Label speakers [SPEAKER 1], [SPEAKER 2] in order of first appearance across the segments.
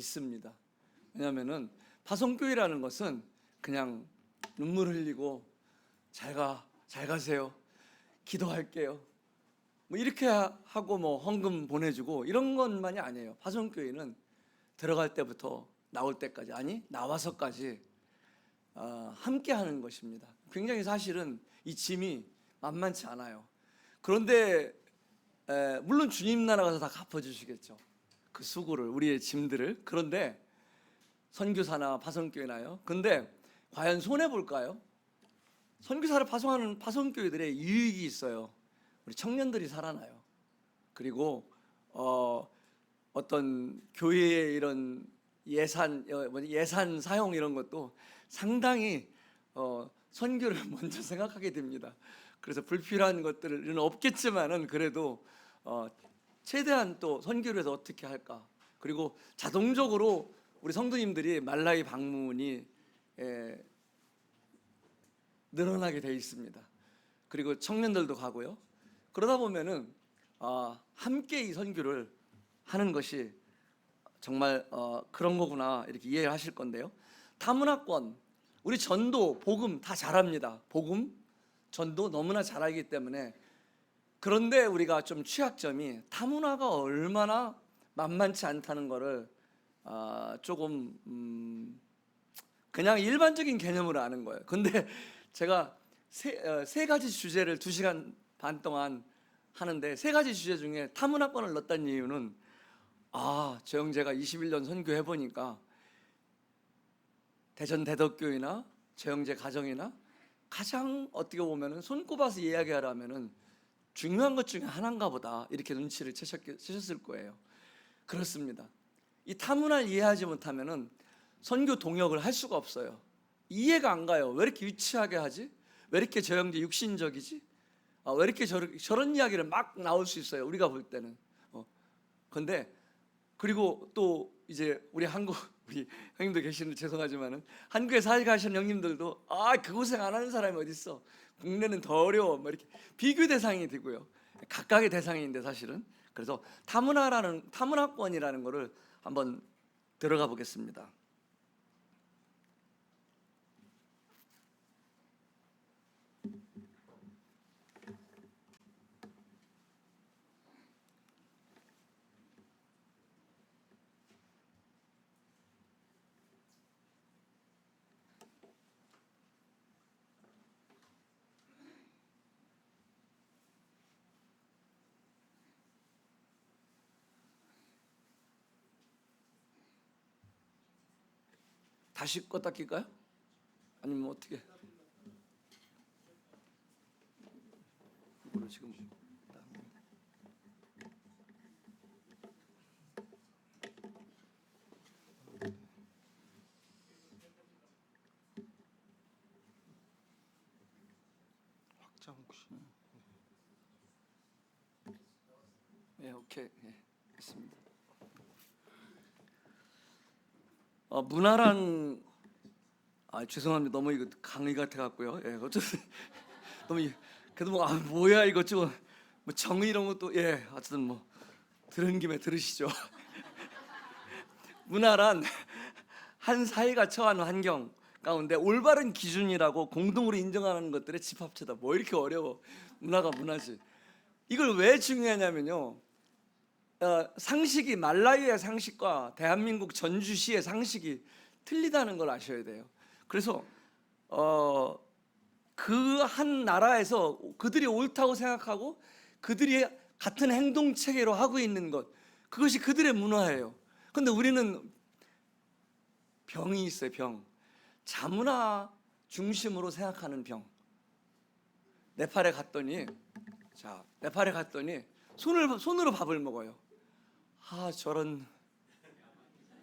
[SPEAKER 1] 있습니다. 왜냐하면은 파송교회라는 것은 그냥 눈물 흘리고 잘 가세요, 기도할게요, 뭐 이렇게 하고 뭐 헌금 보내주고 이런 것만이 아니에요. 파송교회는 들어갈 때부터 나올 때까지, 아니 나와서까지 함께 하는 것입니다. 굉장히 사실은 이 짐이 만만치 않아요. 그런데 물론 주님 나라 가서 다 갚아주시겠죠, 그 수고를, 우리의 짐들을. 그런데 선교사나 파송교회나요, 근데 과연 손해볼까요? 선교사를 파송하는 파송교회들의 유익이 있어요. 우리 청년들이 살아나요. 그리고 어떤 교회의 이런 예산 사용 이런 것도 상당히 선교를 먼저 생각하게 됩니다. 그래서 불필요한 것들은 없겠지만은 그래도 최대한 또 선교를 해서 어떻게 할까. 그리고 자동적으로 우리 성도님들이 말라위 방문이 늘어나게 돼 있습니다. 그리고 청년들도 가고요. 그러다 보면은 함께 이 선교를 하는 것이 정말 그런 거구나 이렇게 이해하실 건데요. 타문화권, 우리 전도, 복음 다 잘합니다. 복음, 전도 너무나 잘하기 때문에. 그런데 우리가 좀 취약점이 타문화가 얼마나 만만치 않다는 거를 조금 그냥 일반적인 개념으로 아는 거예요. 근데 제가 세 가지 주제를 2시간 반 동안 하는데, 세 가지 주제 중에 타문화권을 넣었다는 이유는 저 형제가 21년 선교해 보니까 대전 대덕교회나 저 형제 가정이나 가장 어떻게 보면은 손꼽아서 이야기하라면은 중요한 것 중에 하나인가 보다, 이렇게 눈치를 채셨을 거예요. 그렇습니다. 이 타문화를 이해하지 못하면은 선교 동역을 할 수가 없어요. 이해가 안 가요. 왜 이렇게 유치하게 하지? 왜 이렇게 저 형제 육신적이지? 왜 이렇게 저런 이야기를 막 나올 수 있어요, 우리가 볼 때는. 근데 그리고 또 이제 우리 형님도 계시는, 죄송하지만은 한국에 살가신 형님들도 그 고생 안 하는 사람이 어디 있어, 국내는 더 어려워, 뭐 이렇게 비교 대상이 되고요. 각각의 대상인데 사실은. 그래서 타문화권이라는 거를 한번 들어가 보겠습니다. 다시 껐다 낄까요? 아니면 어떻게? 이거를 지금 확장 혹시? 네, 오케이, 됐습니다. 문화란 죄송합니다. 너무 이거 강의 같아 갖고요. 어쨌든 너무 그래도 뭐야 이거 좀 뭐 정의 이런 것도 어쨌든 뭐 들은 김에 들으시죠. 문화란 한 사회가 처한 환경 가운데 올바른 기준이라고 공동으로 인정하는 것들의 집합체다. 뭐 이렇게 어려워. 문화가 문화지. 이걸 왜 중요하냐면요, 상식이, 말라위의 상식과 대한민국 전주시의 상식이 틀리다는 걸 아셔야 돼요. 그래서 그 한 나라에서 그들이 옳다고 생각하고 그들이 같은 행동 체계로 하고 있는 것, 그것이 그들의 문화예요. 근데 우리는 병이 있어요. 병. 자문화 중심으로 생각하는 병. 네팔에 갔더니 손으로 밥을 먹어요. 저런,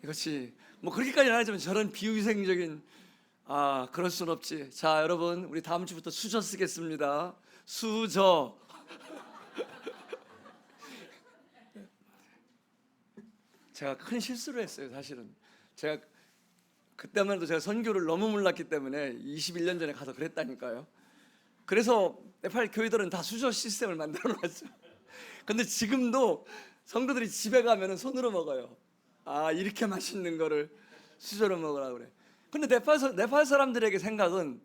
[SPEAKER 1] 이것이 뭐 그렇게까지는 안 하지만 저런 비위생적인, 그럴 순 없지. 자, 여러분, 우리 다음 주부터 수저 쓰겠습니다. 수저. 제가 큰 실수를 했어요, 사실은. 제가 그때만 해도 제가 선교를 너무 몰랐기 때문에 21년 전에 가서 그랬다니까요. 그래서 네팔 교회들은 다 수저 시스템을 만들어 놨죠. 근데 지금도 성도들이 집에 가면 손으로 먹어요. 아, 이렇게 맛있는 거를 수저로 먹으라 그래. 근데 네팔 사람들에게 생각은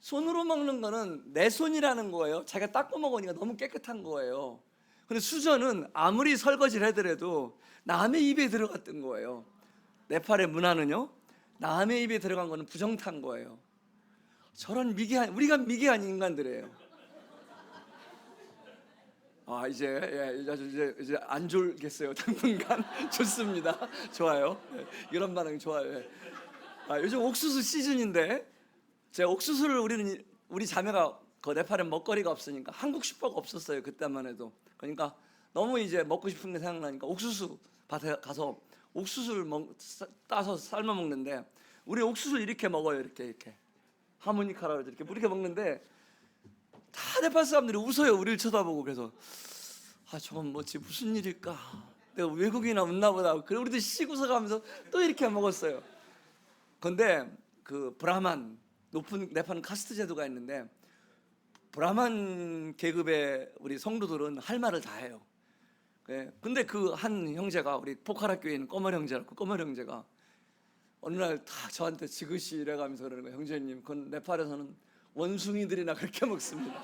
[SPEAKER 1] 손으로 먹는 거는 내 손이라는 거예요. 자기가 닦고 먹으니까 너무 깨끗한 거예요. 근데 수저는 아무리 설거지를 해더라도 남의 입에 들어갔던 거예요. 네팔의 문화는요, 남의 입에 들어간 거는 부정탄 거예요. 저런 우리가 미개한 인간들이에요. 아, 이제 안 졸겠어요. 당분간. 좋습니다. 좋아요. 이런 반응 좋아요. 아, 요즘 옥수수 시즌인데, 제가 옥수수를 우리 자매가 그 네팔에 먹거리가 없으니까 한국 슈퍼가 없었어요. 그때만 해도. 그러니까 너무 이제 먹고 싶은 게 생각나니까 옥수수 밭에 가서 옥수수를 따서 삶아 먹는데, 우리 옥수수를 이렇게 먹어요. 이렇게 하모니카라고 이렇게 먹는데 다 네팔 사람들이 웃어요. 우리를 쳐다보고. 그래서 아, 저건 뭐지, 무슨 일일까, 내가 외국이나 웃나 보다. 그래 우리도 씩 웃어가면서 또 이렇게 먹었어요. 근데 그 브라만, 높은 네팔은 카스트 제도가 있는데, 브라만 계급의 우리 성도들은 할 말을 다 해요. 근데 그 한 형제가, 우리 포카라교에 있는 꼬멀 형제라고, 그 꼬멀 형제가 어느 날 다 저한테 지그시 이래가면서 그러는 거예요. 형제님, 그건 네팔에서는 원숭이들이나 그렇게 먹습니다.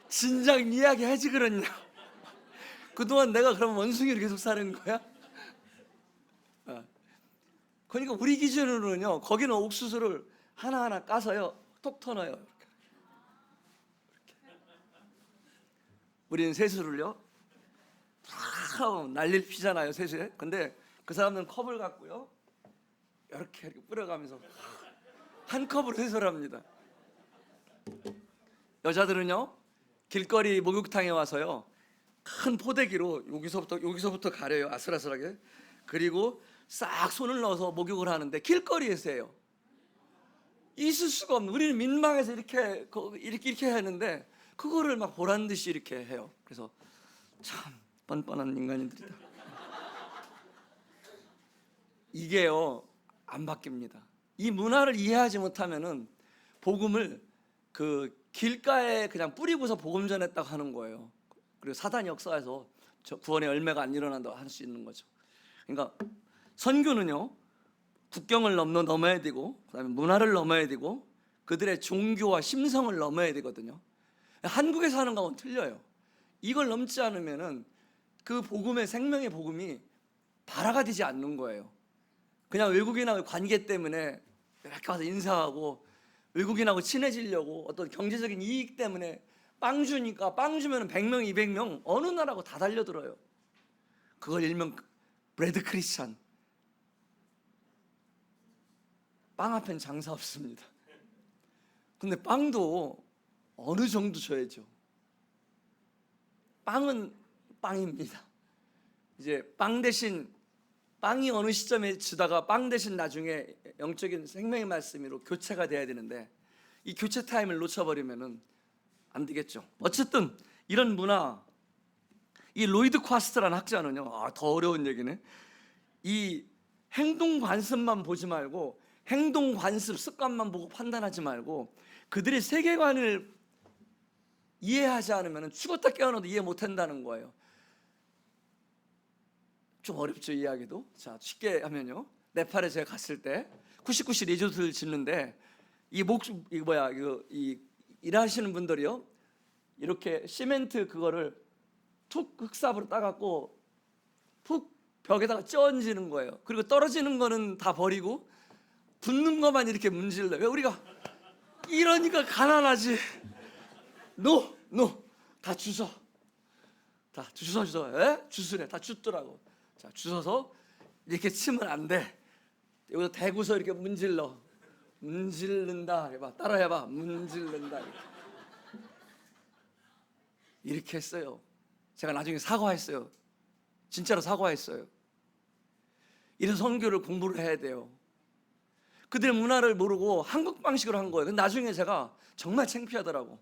[SPEAKER 1] 진작 이야기 하지 그랬냐. 그동안 내가 그럼 원숭이를 계속 사는 거야? 그러니까 우리 기준으로는요, 거기는 옥수수를 하나하나 까서요 톡 터놔요. 이렇게. 우리는 세수를요 난리를 피잖아요, 세수에. 근데 그 사람들은 컵을 갖고요 이렇게 뿌려가면서 한 컵으로 세수를 합니다. 여자들은요, 길거리 목욕탕에 와서요 큰 포대기로 여기서부터 가려요, 아슬아슬하게. 그리고 싹 손을 넣어서 목욕을 하는데 길거리에서 해요. 있을 수가 없는, 우리는 민망해서 이렇게 하는데 그거를 막 보란 듯이 이렇게 해요. 그래서 참 뻔뻔한 인간들이다. 이게요 안 바뀝니다. 이 문화를 이해하지 못하면은 복음을 그 길가에 그냥 뿌리고서 복음 전했다고 하는 거예요. 그리고 사단이 역사에서 구원의 열매가 안 일어난다고 할 수 있는 거죠. 그러니까 선교는요, 국경을 넘어야 되고, 그다음에 문화를 넘어야 되고, 그들의 종교와 심성을 넘어야 되거든요. 한국에서 하는 거하고는 틀려요. 이걸 넘지 않으면은 그 복음의, 생명의 복음이 발화가 되지 않는 거예요. 그냥 외국인하고의 관계 때문에 이렇게 와서 인사하고, 외국인하고 친해지려고 어떤 경제적인 이익 때문에 빵 주니까, 빵 주면 100명, 200명 어느 나라고 다 달려들어요. 그걸 일명 브레드 크리스찬. 빵 앞엔 장사 없습니다. 근데 빵도 어느 정도 줘야죠. 빵은 빵입니다. 이제 빵 대신, 빵이 어느 시점에 주다가 빵 대신 나중에 영적인 생명의 말씀으로 교체가 돼야 되는데, 이 교체 타임을 놓쳐버리면은 안 되겠죠. 어쨌든 이런 문화, 이 로이드 콰스트라는 학자는요, 더 어려운 얘기네. 이 행동 관습만 보지 말고, 행동 관습 습관만 보고 판단하지 말고, 그들의 세계관을 이해하지 않으면 죽었다 깨어나도 이해 못한다는 거예요. 좀 어렵죠, 이야기도. 자, 쉽게 하면요, 네팔에 제가 갔을 때 99시 리조트를 짓는데, 이 일하시는 분들이요, 이렇게 시멘트 그거를 툭 흙삽으로 따갖고 푹 벽에다가 쪄얹는 거예요. 그리고 떨어지는 거는 다 버리고 붙는 것만 이렇게 문질러요. 왜 우리가 이러니까 가난하지. 노 다 주워. 다 주워. 주스래. 다 줍더라고. 자, 주워서 이렇게 치면 안 돼. 여기서 대고서 이렇게 문질른다 해봐. 따라해봐. 문질른다. 이렇게 했어요. 제가 나중에 사과했어요. 진짜로 사과했어요. 이런 선교를 공부를 해야 돼요. 그들의 문화를 모르고 한국 방식으로 한 거예요. 근데 나중에 제가 정말 창피하더라고.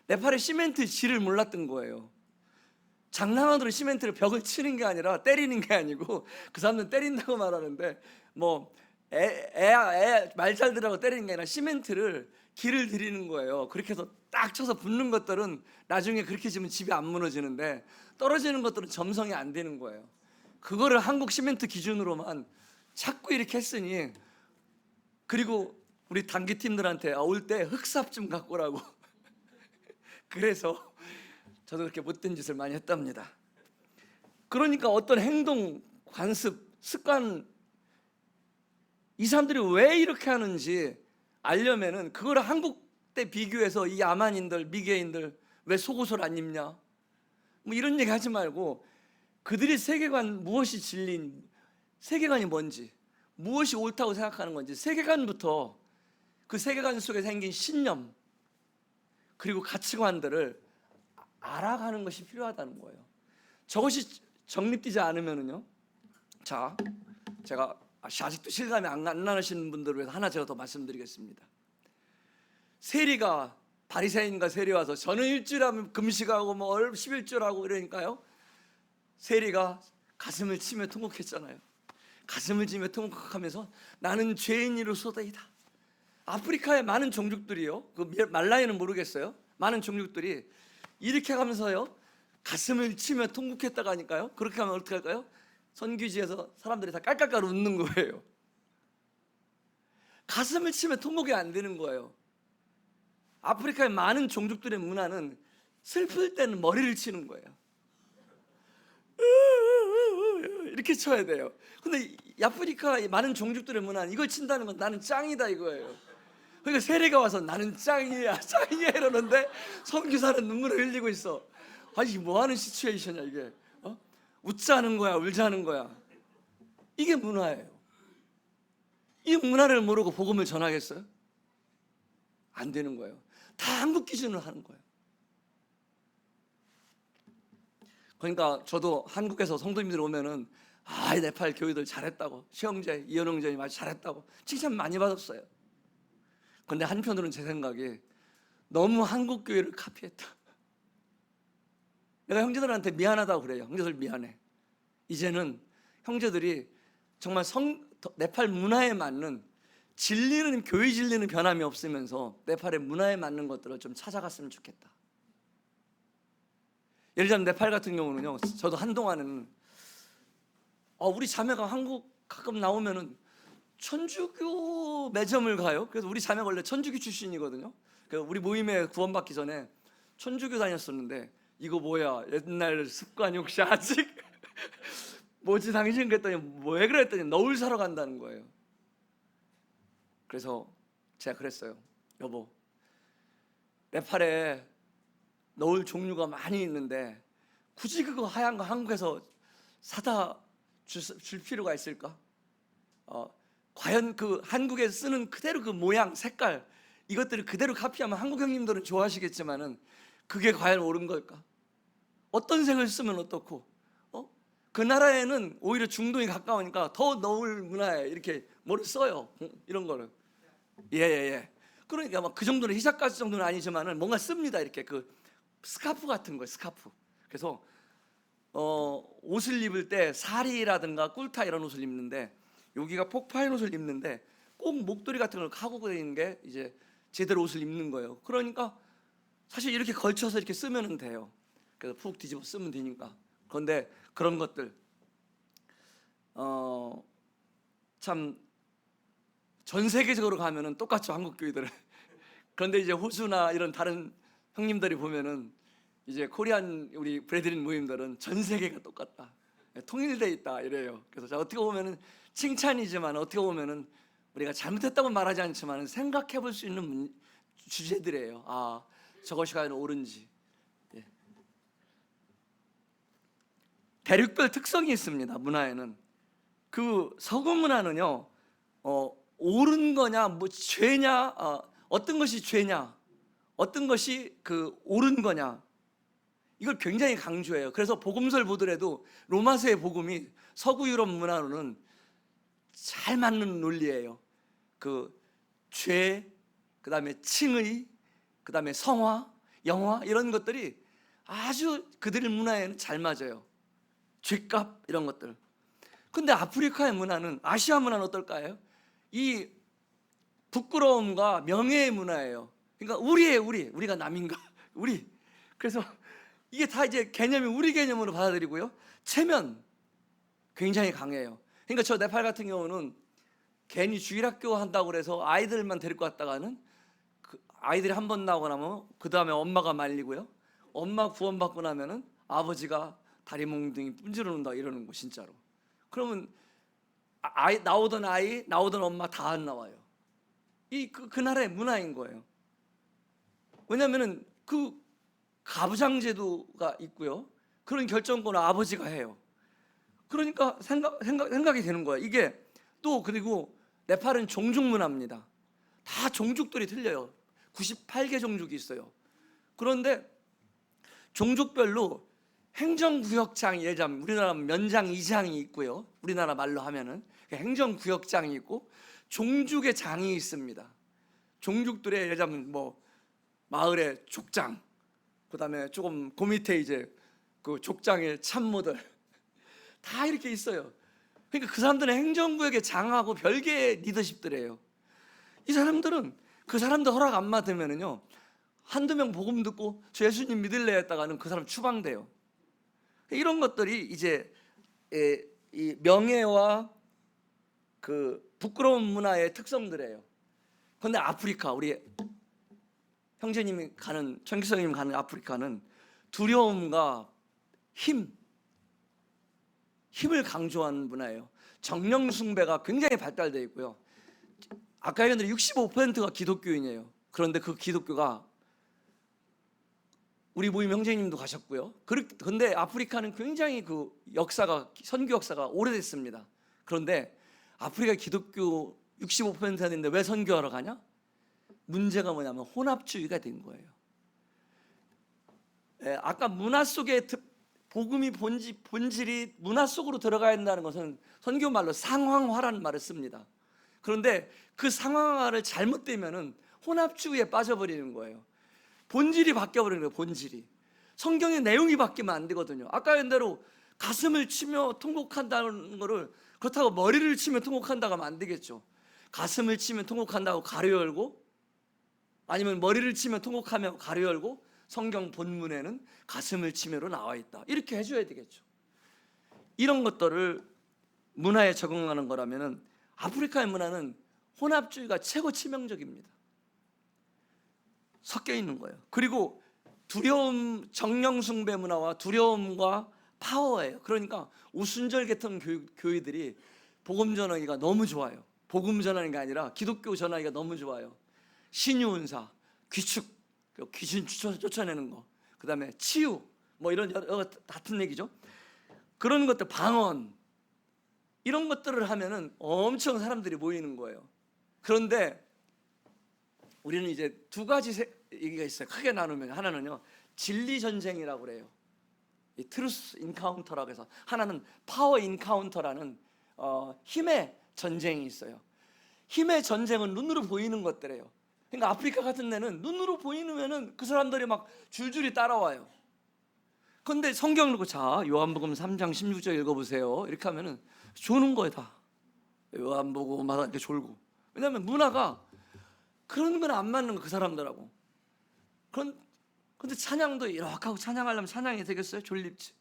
[SPEAKER 1] 네팔의 시멘트 질을 몰랐던 거예요. 장난으로 시멘트를 벽을 치는 게 아니라, 때리는 게 아니고, 그 사람들은 때린다고 말하는데 뭐 말 잘 들으라고 때리는 게 아니라 시멘트를 기를 들이는 거예요. 그렇게 해서 딱 쳐서 붙는 것들은 나중에 그렇게 지면 집이 안 무너지는데, 떨어지는 것들은 점성이 안 되는 거예요. 그거를 한국 시멘트 기준으로만 자꾸 이렇게 했으니, 그리고 우리 단기팀들한테 올 때 흑삽 좀 갖고 오라고 그래서 저도 그렇게 못된 짓을 많이 했답니다. 그러니까 어떤 행동, 관습, 습관, 이 사람들이 왜 이렇게 하는지 알려면은 그거를 한국 때 비교해서 이 야만인들, 미개인들 왜 속옷을 안 입냐, 뭐 이런 얘기 하지 말고 그들의 세계관, 무엇이 진리인, 세계관이 뭔지, 무엇이 옳다고 생각하는 건지, 세계관부터 그 세계관 속에 생긴 신념 그리고 가치관들을 알아가는 것이 필요하다는 거예요. 저것이 정립되지 않으면은요, 자, 제가 아직도 실감이 안 나시는 분들을 위해서 하나 제가 더 말씀드리겠습니다. 세리가, 바리새인과 세리 와서 저는 일주일하면 금식하고 뭐 11조라고 이러니까요, 세리가 가슴을 치며 통곡했잖아요. 가슴을 치며 통곡하면서 나는 죄인이로소이다. 아프리카의 많은 종족들이요, 그 말라이는 모르겠어요, 많은 종족들이 이렇게 하면서요 가슴을 치며 통곡했다고 하니까요, 그렇게 하면 어떻게 할까요? 선교지에서 사람들이 다 깔깔깔 웃는 거예요. 가슴을 치며 통곡이 안 되는 거예요. 아프리카의 많은 종족들의 문화는 슬플 때는 머리를 치는 거예요. 이렇게 쳐야 돼요. 근데 아프리카 많은 종족들의 문화는 이걸 친다는 건 나는 짱이다 이거예요. 그러니까 세리가 와서 나는 짱이야 짱이야 이러는데 선교사는 눈물을 흘리고 있어. 아니 뭐 하는 시츄에이션이야 이게? 웃자는 거야 울자는 거야? 이게 문화예요. 이 문화를 모르고 복음을 전하겠어요? 안 되는 거예요. 다 한국 기준으로 하는 거예요. 그러니까 저도 한국에서 성도님들 오면은 네팔 교회들 잘했다고, 시형제, 이현웅제님 아주 잘했다고 칭찬 많이 받았어요. 그런데 한편으로는 제 생각에 너무 한국 교회를 카피했다. 내가 형제들한테 미안하다고 그래요. 형제들 미안해. 이제는 형제들이 정말 네팔 문화에 맞는 진리는, 교회 진리는 변함이 없으면서 네팔의 문화에 맞는 것들을 좀 찾아갔으면 좋겠다. 예를 들면 네팔 같은 경우는요, 저도 한동안은 우리 자매가 한국 가끔 나오면은 천주교 매점을 가요. 그래서 우리 자매가 원래 천주교 출신이거든요. 그래서 우리 모임에 구원받기 전에 천주교 다녔었는데 이거 뭐야 옛날 습관이 혹시 아직 뭐지 당신? 그랬더니 왜 그랬더니 너울 사러 간다는 거예요. 그래서 제가 그랬어요. 여보, 네팔에 너울 종류가 많이 있는데 굳이 그거 하얀 거 한국에서 사다 줄 필요가 있을까? 과연 그 한국에서 쓰는 그대로 그 모양, 색깔 이것들을 그대로 카피하면 한국 형님들은 좋아하시겠지만은 그게 과연 옳은 걸까? 어떤 색을 쓰면 어떻고? 그 나라에는 오히려 중동이 가까우니까 더 너울 문화에 이렇게 뭐를 써요. 이런 거를. 예. 그러니까 막 그 정도는 히잡가스 정도는 아니지만은 뭔가 씁니다. 이렇게 그 스카프 같은 거예요. 스카프. 그래서 옷을 입을 때 사리라든가 꿀타 이런 옷을 입는데 여기가 폭파인 옷을 입는데 꼭 목도리 같은 걸 하고 다니는 게 이제 제대로 옷을 입는 거예요. 그러니까 사실 이렇게 걸쳐서 이렇게 쓰면 돼요. 그래서 푹 뒤집어 쓰면 되니까. 그런데 그런 것들 참 전 세계적으로 가면은 똑같죠, 한국 교회들은. 그런데 이제 호주나 이런 다른 형님들이 보면은 이제 코리안 우리 브레드린 모임들은 전 세계가 똑같다, 통일돼 있다 이래요. 그래서 어떻게 보면은 칭찬이지만 어떻게 보면은 우리가 잘못했다고 말하지 않지만 생각해 볼 수 있는 주제들이에요. 저것이 과연 옳은지. 대륙별 특성이 있습니다. 문화에는 그 서구 문화는요, 옳은 거냐, 뭐 죄냐, 어떤 것이 죄냐, 어떤 것이 그 옳은 거냐, 이걸 굉장히 강조해요. 그래서 복음서를 보더라도 로마서의 복음이 서구 유럽 문화로는 잘 맞는 논리예요. 그 죄, 그 다음에 칭의, 그 다음에 성화, 영화 이런 것들이 아주 그들의 문화에는 잘 맞아요. 죄값 이런 것들. 근데 아프리카의 문화는, 아시아 문화는 어떨까요? 이 부끄러움과 명예의 문화예요. 그러니까 우리가 남인가? 우리. 그래서 이게 다 이제 개념이 우리 개념으로 받아들이고요. 체면, 굉장히 강해요. 그러니까 저 네팔 같은 경우는 괜히 주일학교 한다고 그래서 아이들만 데리고 갔다가는 그 아이들이 한 번 나오고 나면 그 다음에 엄마가 말리고요. 엄마 구원받고 나면은 아버지가 다리 몽둥이 분지러는다 이러는 거 진짜로. 그러면 아이 나오던 엄마 다 안 나와요. 그 나라의 문화인 거예요. 왜냐면은 그 가부장제도가 있고요. 그런 결정권을 아버지가 해요. 그러니까 생각이 되는 거예요. 이게 또 그리고 네팔은 종족 문화입니다. 다 종족들이 틀려요. 98개 종족이 있어요. 그런데 종족별로 행정구역장이 예를 들면 우리나라 면장 이장이 있고요. 우리나라 말로 하면은 행정구역장이 있고 종족의 장이 있습니다. 종족들의 예를 들면 뭐 마을의 족장, 그다음에 조금 그 밑에 이제 그 족장의 참모들 다 이렇게 있어요. 그러니까 그 사람들은 행정구역의 장하고 별개의 리더십들이에요. 이 사람들은 그 사람들 허락 안 받으면은요 한두 명 복음 듣고 저 예수님 믿을래 했다가는 그 사람 추방돼요. 이런 것들이 이제 이 명예와 그 부끄러운 문화의 특성들이에요. 그런데 아프리카 우리 형제님이 가는 천기성님 가는 아프리카는 두려움과 힘을 강조하는 문화예요. 정령 숭배가 굉장히 발달되어 있고요. 아까 얘기한 대로 65%가 기독교인이에요. 그런데 그 기독교가 우리 모임 형제님도 가셨고요. 그런데 아프리카는 굉장히 그 역사가 선교 역사가 오래됐습니다. 그런데 아프리카 기독교 65%가 됐는데 왜 선교하러 가냐? 문제가 뭐냐면 혼합주의가 된 거예요. 아까 문화 속에 복음이 본질이 문화 속으로 들어가야 한다는 것은 선교 말로 상황화라는 말을 씁니다. 그런데 그 상황화를 잘못되면은 혼합주의에 빠져버리는 거예요. 본질이 바뀌어버리는 거예요. 본질이. 성경의 내용이 바뀌면 안 되거든요. 아까 한 대로 가슴을 치며 통곡한다는 거를 그렇다고 머리를 치며 통곡한다고 하면 안 되겠죠. 가슴을 치며 통곡한다고 가로 열고 아니면 머리를 치며 통곡하며 가로 열고 성경 본문에는 가슴을 치며로 나와 있다. 이렇게 해줘야 되겠죠. 이런 것들을 문화에 적응하는 거라면은 아프리카의 문화는 혼합주의가 최고 치명적입니다. 섞여 있는 거예요. 그리고 두려움, 정령숭배 문화와 두려움과 파워예요. 그러니까 우순절 계통 교회들이 복음 전하기가 너무 좋아요. 복음 전하는 게 아니라 기독교 전하기가 너무 좋아요. 신유은사, 귀축, 귀신 쫓아내는 거, 그 다음에 치유, 뭐 이런 여러 같은 얘기죠. 그런 것들, 방언, 이런 것들을 하면은 엄청 사람들이 모이는 거예요. 그런데 우리는 이제 두 가지 얘기가 있어요. 크게 나누면 하나는요 진리 전쟁이라고 그래요. 이 트루스 인카운터라고 해서 하나는 파워 인카운터라는 힘의 전쟁이 있어요. 힘의 전쟁은 눈으로 보이는 것들이에요. 그러니까 아프리카 같은 데는 눈으로 보이면은 그 사람들이 막 줄줄이 따라와요. 그런데 성경을 놓고 자 요한복음 3장 16절 읽어보세요. 이렇게 하면은 조는 거예요 다. 요한복음 막 이렇게 졸고. 왜냐하면 문화가 그런 건 안 맞는 거 그 사람들하고. 근데 찬양도 이렇게 하고 찬양하려면 찬양이 되겠어요? 졸립지.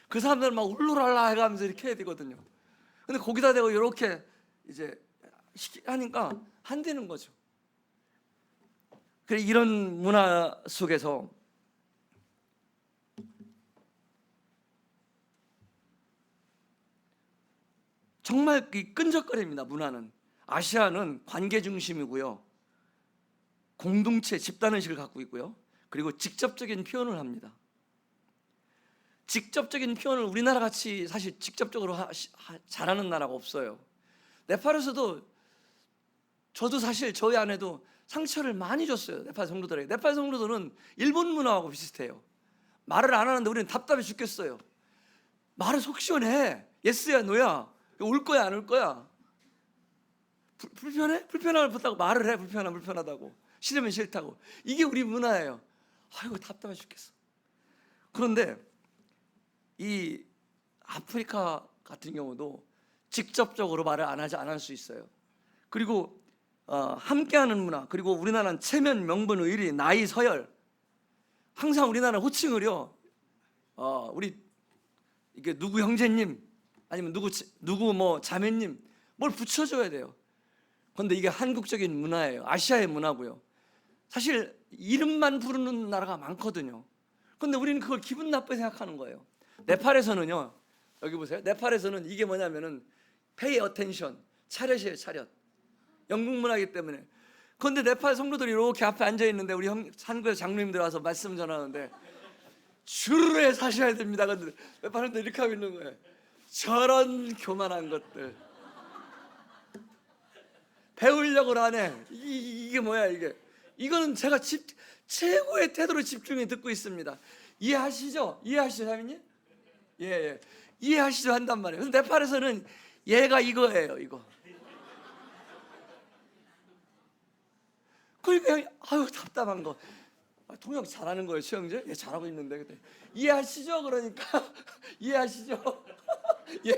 [SPEAKER 1] 그 사람들은 막 울루랄라 해가면서 이렇게 해야 되거든요. 근데 거기다 대고 이렇게 이제 하니까 안 되는 거죠. 그래 이런 문화 속에서 정말 끈적거립니다. 문화는. 아시아는 관계 중심이고요. 공동체, 집단의식을 갖고 있고요. 그리고 직접적인 표현을 합니다. 직접적인 표현을 우리나라 같이 사실 직접적으로 잘하는 나라가 없어요. 네팔에서도 저도 사실 저희 아내도 상처를 많이 줬어요. 네팔 성도들에게. 네팔 성도들은 일본 문화하고 비슷해요. 말을 안 하는데 우리는 답답해 죽겠어요. 말을 속 시원해. 예스야 노야. 올 거야 안 올 거야. 불편해? 불편함을 붙다고 말을 해. 불편하다고. 싫으면 싫다고. 이게 우리 문화예요. 아이고 답답해 죽겠어. 그런데 이 아프리카 같은 경우도 직접적으로 말을 안 할 수 있어요. 그리고 함께하는 문화. 그리고 우리나라는 체면, 명분, 의리, 나이, 서열. 항상 우리나라는 호칭을요. 우리 이게 누구 형제님 아니면 누구 뭐 자매님 뭘 붙여줘야 돼요. 그런데 이게 한국적인 문화예요. 아시아의 문화고요. 사실 이름만 부르는 나라가 많거든요. 그런데 우리는 그걸 기분 나쁘게 생각하는 거예요. 네팔에서는요, 여기 보세요. 네팔에서는 이게 뭐냐면은 pay attention, 차렷이에요, 차렷. 영국 문화이기 때문에. 그런데 네팔 성도들이 이렇게 앞에 앉아 있는데 우리 한국에서 장로님들 와서 말씀 전하는데 줄을 해 사셔야 됩니다. 근데 네팔 사람들 이렇게 하고 있는 거예요. 저런 교만한 것들. 배우려고 안 해. 이게 뭐야 이게. 이거는 제가 최고의 태도로 집중해 듣고 있습니다. 이해하시죠? 이해하시죠, 사모님? 예. 이해하시죠 한단 말이에요. 그래서 네팔에서는 얘가 이거예요, 이거. 그러니까 아유 답답한 거. 통역 잘하는 거예요, 최영재? 예, 잘하고 있는데 그때 이해하시죠? 그러니까 이해하시죠? 예.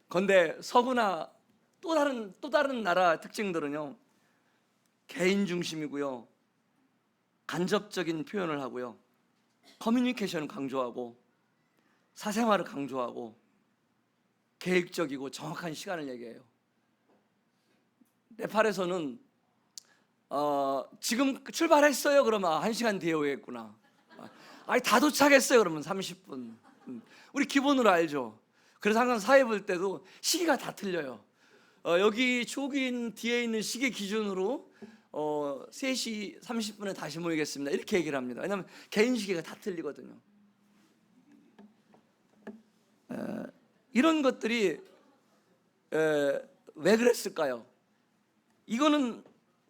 [SPEAKER 1] 그런데 서구나 또 다른 나라 특징들은요, 개인 중심이고요, 간접적인 표현을 하고요, 커뮤니케이션을 강조하고, 사생활을 강조하고, 계획적이고 정확한 시간을 얘기해요. 네팔에서는 지금 출발했어요 그러면 1시간 뒤에 오겠구나. 아니 다 도착했어요 그러면 30분. 우리 기본으로 알죠. 그래서 항상 사회 볼 때도 시기가 다 틀려요. 여기 초기인 뒤에 있는 시계 기준으로 3시 30분에 다시 모이겠습니다 이렇게 얘기를 합니다. 왜냐하면 개인 시계가 다 틀리거든요. 이런 것들이 왜 그랬을까요? 이거는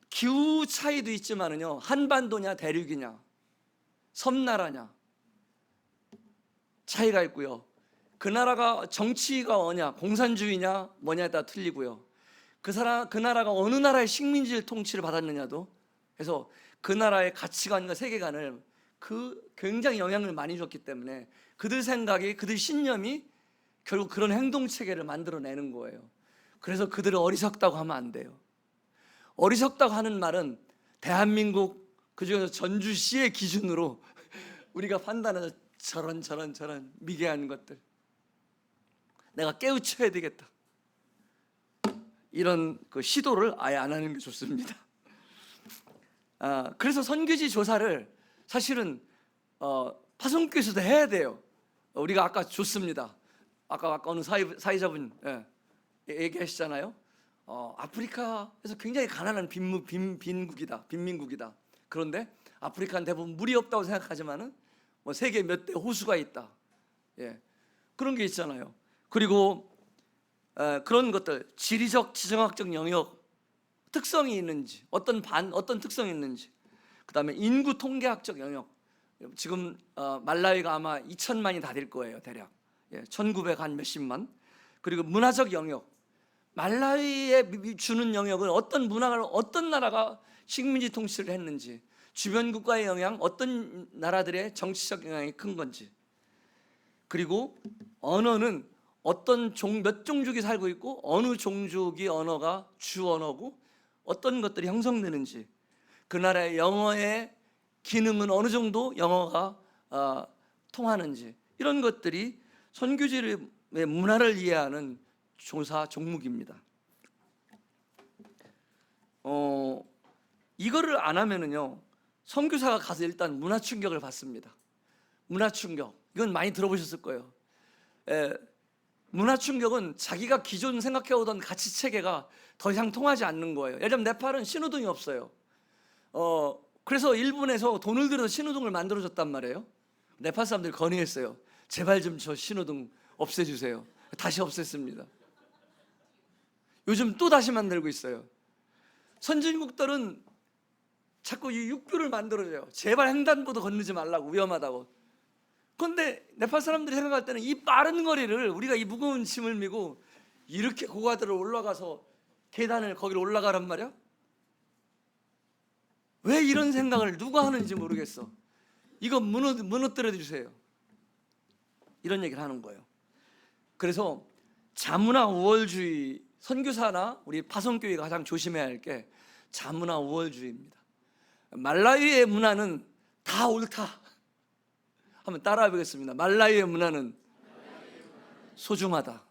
[SPEAKER 1] 기후 차이도 있지만은요, 한반도냐 대륙이냐 섬나라냐 차이가 있고요, 그 나라가 정치가 뭐냐 공산주의냐 뭐냐에 따라 틀리고요, 그 나라가 어느 나라의 식민지 통치를 받았느냐도 해서 그 나라의 가치관과 세계관을 굉장히 영향을 많이 줬기 때문에 그들 생각이, 그들 신념이 결국 그런 행동 체계를 만들어내는 거예요. 그래서 그들을 어리석다고 하면 안 돼요. 어리석다고 하는 말은 대한민국 그중에서 전주시의 기준으로 우리가 판단해서 저런 미개한 것들 내가 깨우쳐야 되겠다, 이런 그 시도를 아예 안 하는 게 좋습니다. 그래서 선교지 조사를 사실은 파송교에서도 해야 돼요. 우리가 아까 줬습니다. 아까 어느 사회자분 얘기하시잖아요. 아프리카에서 굉장히 가난한 빈민국이다. 그런데 아프리카는 대부분 물이 없다고 생각하지만은 뭐 세계 몇 대 호수가 있다. 예, 그런 게 있잖아요. 그리고 그런 것들, 지리적, 지정학적 영역 특성이 있는지, 어떤 특성이 있는지, 그다음에 인구 통계학적 영역. 지금 말라위가 아마 2천만이 다 될 거예요, 대략. 1900 한 몇십만. 그리고 문화적 영역, 말라위에 주는 영역은 어떤 문화를, 어떤 나라가 식민지 통치를 했는지, 주변 국가의 영향, 어떤 나라들의 정치적 영향이 큰 건지, 그리고 언어는 몇 종족이 살고 있고 어느 종족이 언어가 주 언어고 어떤 것들이 형성되는지, 그 나라의 영어의 기능은 어느 정도 영어가 통하는지, 이런 것들이 선교지의 문화를 이해하는 조사 종목입니다. 이거를 안 하면은요, 선교사가 가서 일단 문화 충격을 받습니다. 문화 충격, 이건 많이 들어보셨을 거예요. 문화 충격은 자기가 기존 생각해오던 가치 체계가 더 이상 통하지 않는 거예요. 예를 들면 네팔은 신호등이 없어요. 그래서 일본에서 돈을 들여서 신호등을 만들어줬단 말이에요. 네팔 사람들이 건의했어요. 제발 좀 저 신호등 없애주세요. 다시 없앴습니다. 요즘 또 다시 만들고 있어요. 선진국들은 자꾸 이 육교를 만들어줘요. 제발 횡단보도 건너지 말라고, 위험하다고. 그런데 네팔 사람들이 생각할 때는 이 빠른 거리를 우리가 이 무거운 짐을 메고 이렇게 고가들을 올라가서 계단을 거기로 올라가란 말이야? 왜 이런 생각을 누가 하는지 모르겠어. 이거 무너뜨려 주세요. 이런 얘기를 하는 거예요. 그래서 자문화 우월주의, 선교사나 우리 파송교회가 가장 조심해야 할 게 자문화 우월주의입니다. 말라위의 문화는 다 옳다. 한번 따라해 보겠습니다. 말라위의 문화는 소중하다.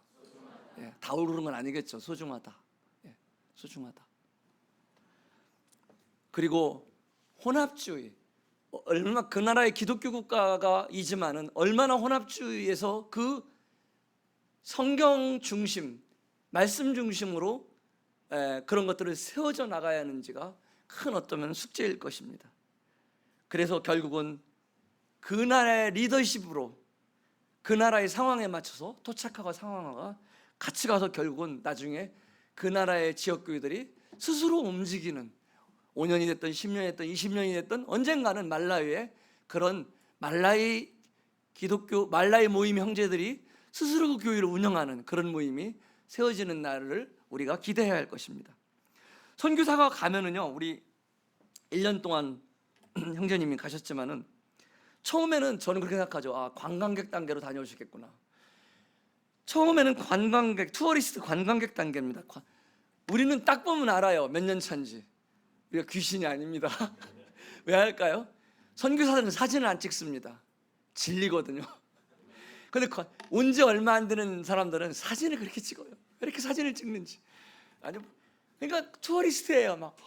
[SPEAKER 1] 예, 다 오르는 건 아니겠죠. 소중하다. 예, 소중하다. 그리고 혼합주의. 얼마 그 나라의 기독교 국가가이지만은 얼마나 혼합주의에서 그 성경 중심, 말씀 중심으로 그런 것들을 세워져 나가야 하는지가 큰 어쩌면 숙제일 것입니다. 그래서 결국은 그 나라의 리더십으로 그 나라의 상황에 맞춰서 토착하고 상황화가 같이 가서 결국은 나중에 그 나라의 지역교회들이 스스로 움직이는 5년이 됐든 10년이 됐든 20년이 됐든 언젠가는 말라위에 그런 말라위 기독교 말라위 모임 형제들이 스스로 그 교회를 운영하는 그런 모임이 세워지는 날을 우리가 기대해야 할 것입니다. 선교사가 가면은요, 우리 1년 동안 형제님이 가셨지만은 처음에는 저는 그렇게 생각하죠. 아, 관광객 단계로 다녀오시겠구나. 처음에는 관광객, 투어리스트 관광객 단계입니다. 우리는 딱 보면 알아요. 몇 년 차인지. 우리가 귀신이 아닙니다. 왜 할까요? 선교사들은 사진을 안 찍습니다. 진리거든요. 근데 온 지 얼마 안 되는 사람들은 사진을 그렇게 찍어요. 왜 이렇게 사진을 찍는지. 아니, 그러니까 투어리스트예요. 막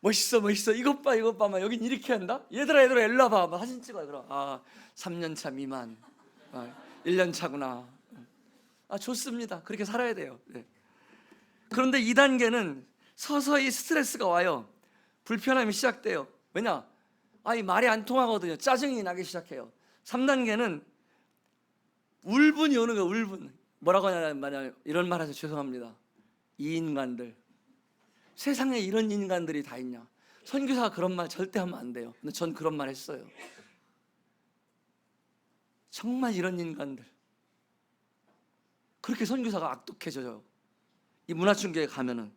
[SPEAKER 1] 멋있어 이것 봐 막 여긴 이렇게 한다. 얘들아 일로 와봐. 막 사진 찍어요. 그럼 3년 차 미만, 1년 차구나. 좋습니다. 그렇게 살아야 돼요. 네. 그런데 2단계는 서서히 스트레스가 와요. 불편함이 시작돼요. 왜냐? 이 말이 안 통하거든요. 짜증이 나기 시작해요. 3단계는 울분이 오는 거예요. 울분. 뭐라고 하냐면 이런 말 하셔서 죄송합니다. 이 인간들, 세상에 이런 인간들이 다 있냐. 선교사가 그런 말 절대 하면 안 돼요. 근데 전 그런 말 했어요. 정말 이런 인간들. 그렇게 선교사가 악독해져요. 이 문화충격에 가면은.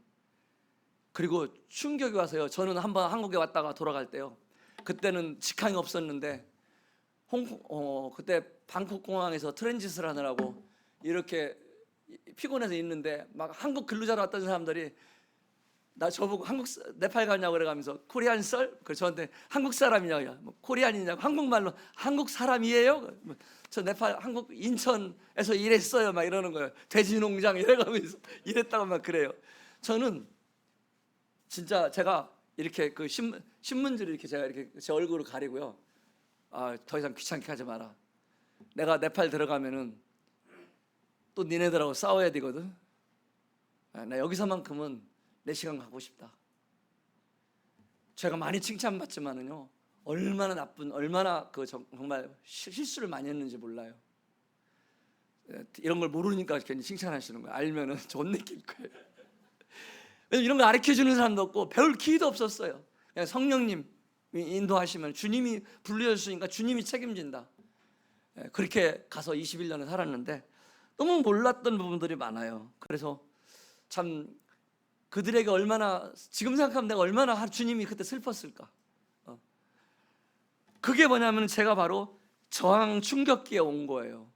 [SPEAKER 1] 그리고 충격이 와서요. 저는 한번 한국에 왔다가 돌아갈 때요. 그때는 직항이 없었는데 그때 방콕 공항에서 트랜짓을 하느라고 이렇게 피곤해서 있는데 막 한국 근로자로 왔던 사람들이 저보고 네팔 가냐고 그래가면서 코리안 썰? 그래서 저한테 한국 사람이냐고, 뭐 코리안이냐고, 한국말로 한국 사람이에요? 저 네팔 한국 인천에서 일했어요 막 이러는 거예요. 돼지 농장 이래가면서 일했다고 막 그래요. 저는 진짜 제가 이렇게 그 신문지를 이렇게 제가 이렇게 제 얼굴을 가리고요. 더 이상 귀찮게 하지 마라. 내가 네팔 들어가면은 또 니네들하고 싸워야 되거든. 나 여기서만큼은 내 시간 갖고 싶다. 제가 많이 칭찬받지만은요, 얼마나 나쁜, 얼마나 정말 실수를 많이 했는지 몰라요. 이런 걸 모르니까 괜히 칭찬하시는 거예요. 알면은 못 느낄 거예요. 왜냐면 이런 거 가르쳐주는 사람도 없고 배울 기회도 없었어요. 그냥 성령님 인도하시면 주님이 불러주시니까 주님이 책임진다. 그렇게 가서 21년을 살았는데 너무 몰랐던 부분들이 많아요. 그래서 참 그들에게 얼마나, 지금 생각하면 내가 얼마나 주님이 그때 슬펐을까. 그게 뭐냐면 제가 바로 저항 충격기에 온 거예요.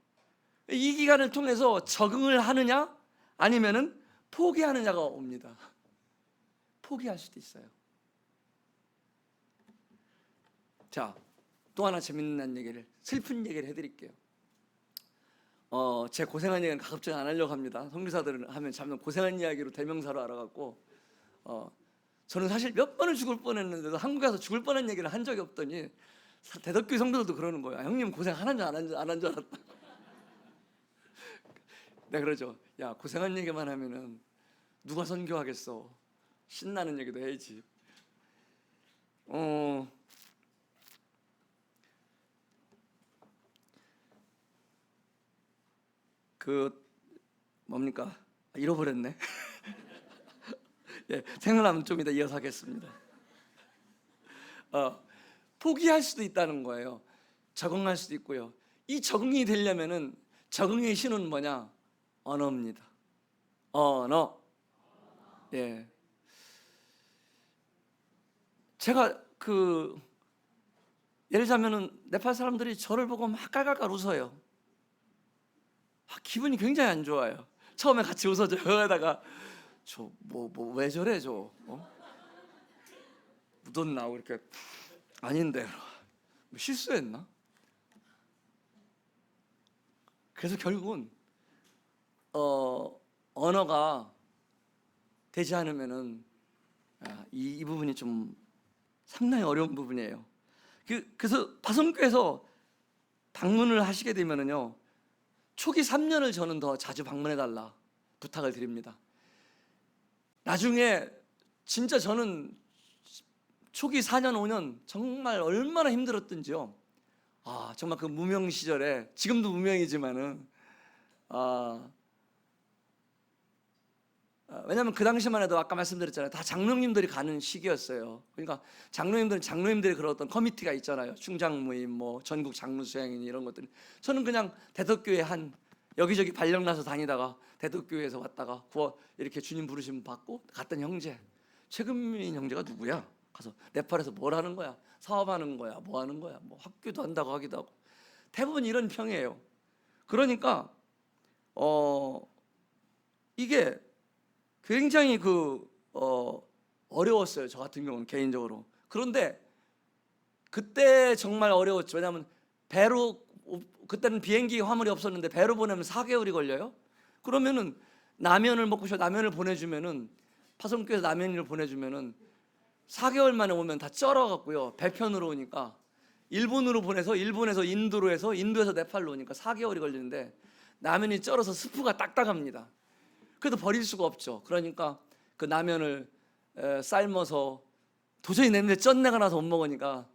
[SPEAKER 1] 이 기간을 통해서 적응을 하느냐 아니면은 포기하느냐가 옵니다. 포기할 수도 있어요. 자, 또 하나 재밌는 얘기를, 슬픈 얘기를 해드릴게요. 제 고생한 얘기는 가급적 안 하려고 합니다. 선교사들은 하면 참 고생한 이야기로 대명사로 알아갖고 저는 사실 몇 번을 죽을 뻔했는데도 한국에 가서 죽을 뻔한 얘기를 한 적이 없더니 대덕교회 성도들도 그러는 거예요. 형님 고생 안 한 줄 알았다. 내가 그러죠. 야, 고생한 얘기만 하면은 누가 선교하겠어. 신나는 얘기도 해야지. 뭡니까? 잃어버렸네. 예, 생각나면 좀 이따 이어서 하겠습니다. 포기할 수도 있다는 거예요. 적응할 수도 있고요. 이 적응이 되려면은 적응의 신은 뭐냐? 언어입니다. 언어. 예. 제가 예를 들자면은 네팔 사람들이 저를 보고 막 깔깔깔 웃어요. 기분이 굉장히 안 좋아요. 처음에 같이 웃어줘요. 그러다가 왜 저래 묻었나 이렇게 아닌데 실수했나? 그래서 결국은 언어가 되지 않으면은 이 부분이 좀 상당히 어려운 부분이에요. 그래서 파송교에서 방문을 하시게 되면은요, 초기 3년을 저는 더 자주 방문해 달라 부탁을 드립니다. 나중에 진짜 저는 초기 4년 5년 정말 얼마나 힘들었던지요. 정말 그 무명 시절에, 지금도 무명이지만은 왜냐하면 그 당시만 해도 아까 말씀드렸잖아요, 다 장로님들이 가는 시기였어요. 그러니까 장로님들이 그런 어떤 커미티가 있잖아요. 충장 모임, 뭐 전국 장로 수양인 이런 것들. 저는 그냥 대덕교회 한 여기저기 발령 나서 다니다가 대덕교회에서 왔다가 이렇게 주님 부르심 받고 갔던 형제. 최금민 형제가 누구야? 가서 네팔에서 뭘 하는 거야? 사업하는 거야? 뭐 하는 거야? 뭐 학교도 한다고 하기도 하고. 대부분 이런 평이에요. 그러니까 이게 굉장히 어려웠어요. 저 같은 경우는 개인적으로. 그런데 그때 정말 어려웠죠. 왜냐하면 배로, 그때는 비행기 화물이 없었는데 배로 보내면 4개월이 걸려요. 그러면은 라면을 먹고 싶어 라면을 보내주면은, 파송교에서 라면을 보내주면은 4개월 만에 오면 다 쩔어갖고요, 배편으로 오니까 일본으로 보내서, 일본에서 인도로 해서, 인도에서 네팔로 오니까 4개월이 걸리는데 라면이 쩔어서 스프가 딱딱합니다. 그래도 버릴 수가 없죠. 그러니까 그 라면을 삶아서 도저히 냄새 쩐내가 나서 못 먹으니까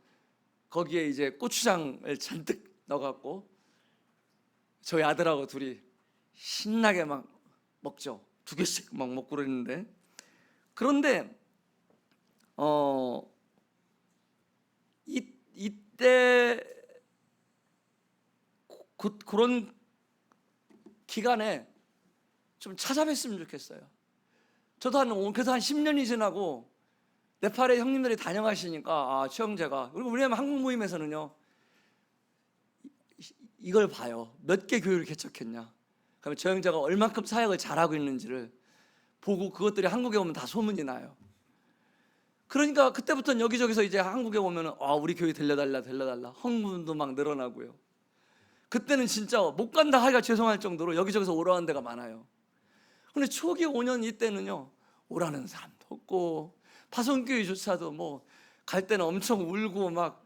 [SPEAKER 1] 거기에 이제 고추장을 잔뜩 넣어갖고 저희 아들하고 둘이 신나게 막 먹죠. 2개씩 막 먹고 그랬는데, 그런데 이때 그런 기간에 좀 찾아뵀으면 좋겠어요. 저도 그래서 한 10년이 지나고 네팔에 형님들이 다녀가시니까 최영재가, 그리고 왜냐면 한국 모임에서는요, 이걸 봐요. 몇 개 교회를 개척했냐. 그러면 최영재가 얼만큼 사역을 잘하고 있는지를 보고 그것들이 한국에 오면 다 소문이 나요. 그러니까 그때부터는 여기저기서 이제 한국에 오면은 우리 교회 들려달라 헌금도 막 늘어나고요. 그때는 진짜 못 간다 하기가 죄송할 정도로 여기저기서 오라는 데가 많아요. 근데 초기 5년 이때는요, 오라는 사람도 없고, 파송교회조차도 뭐 갈 때는 엄청 울고 막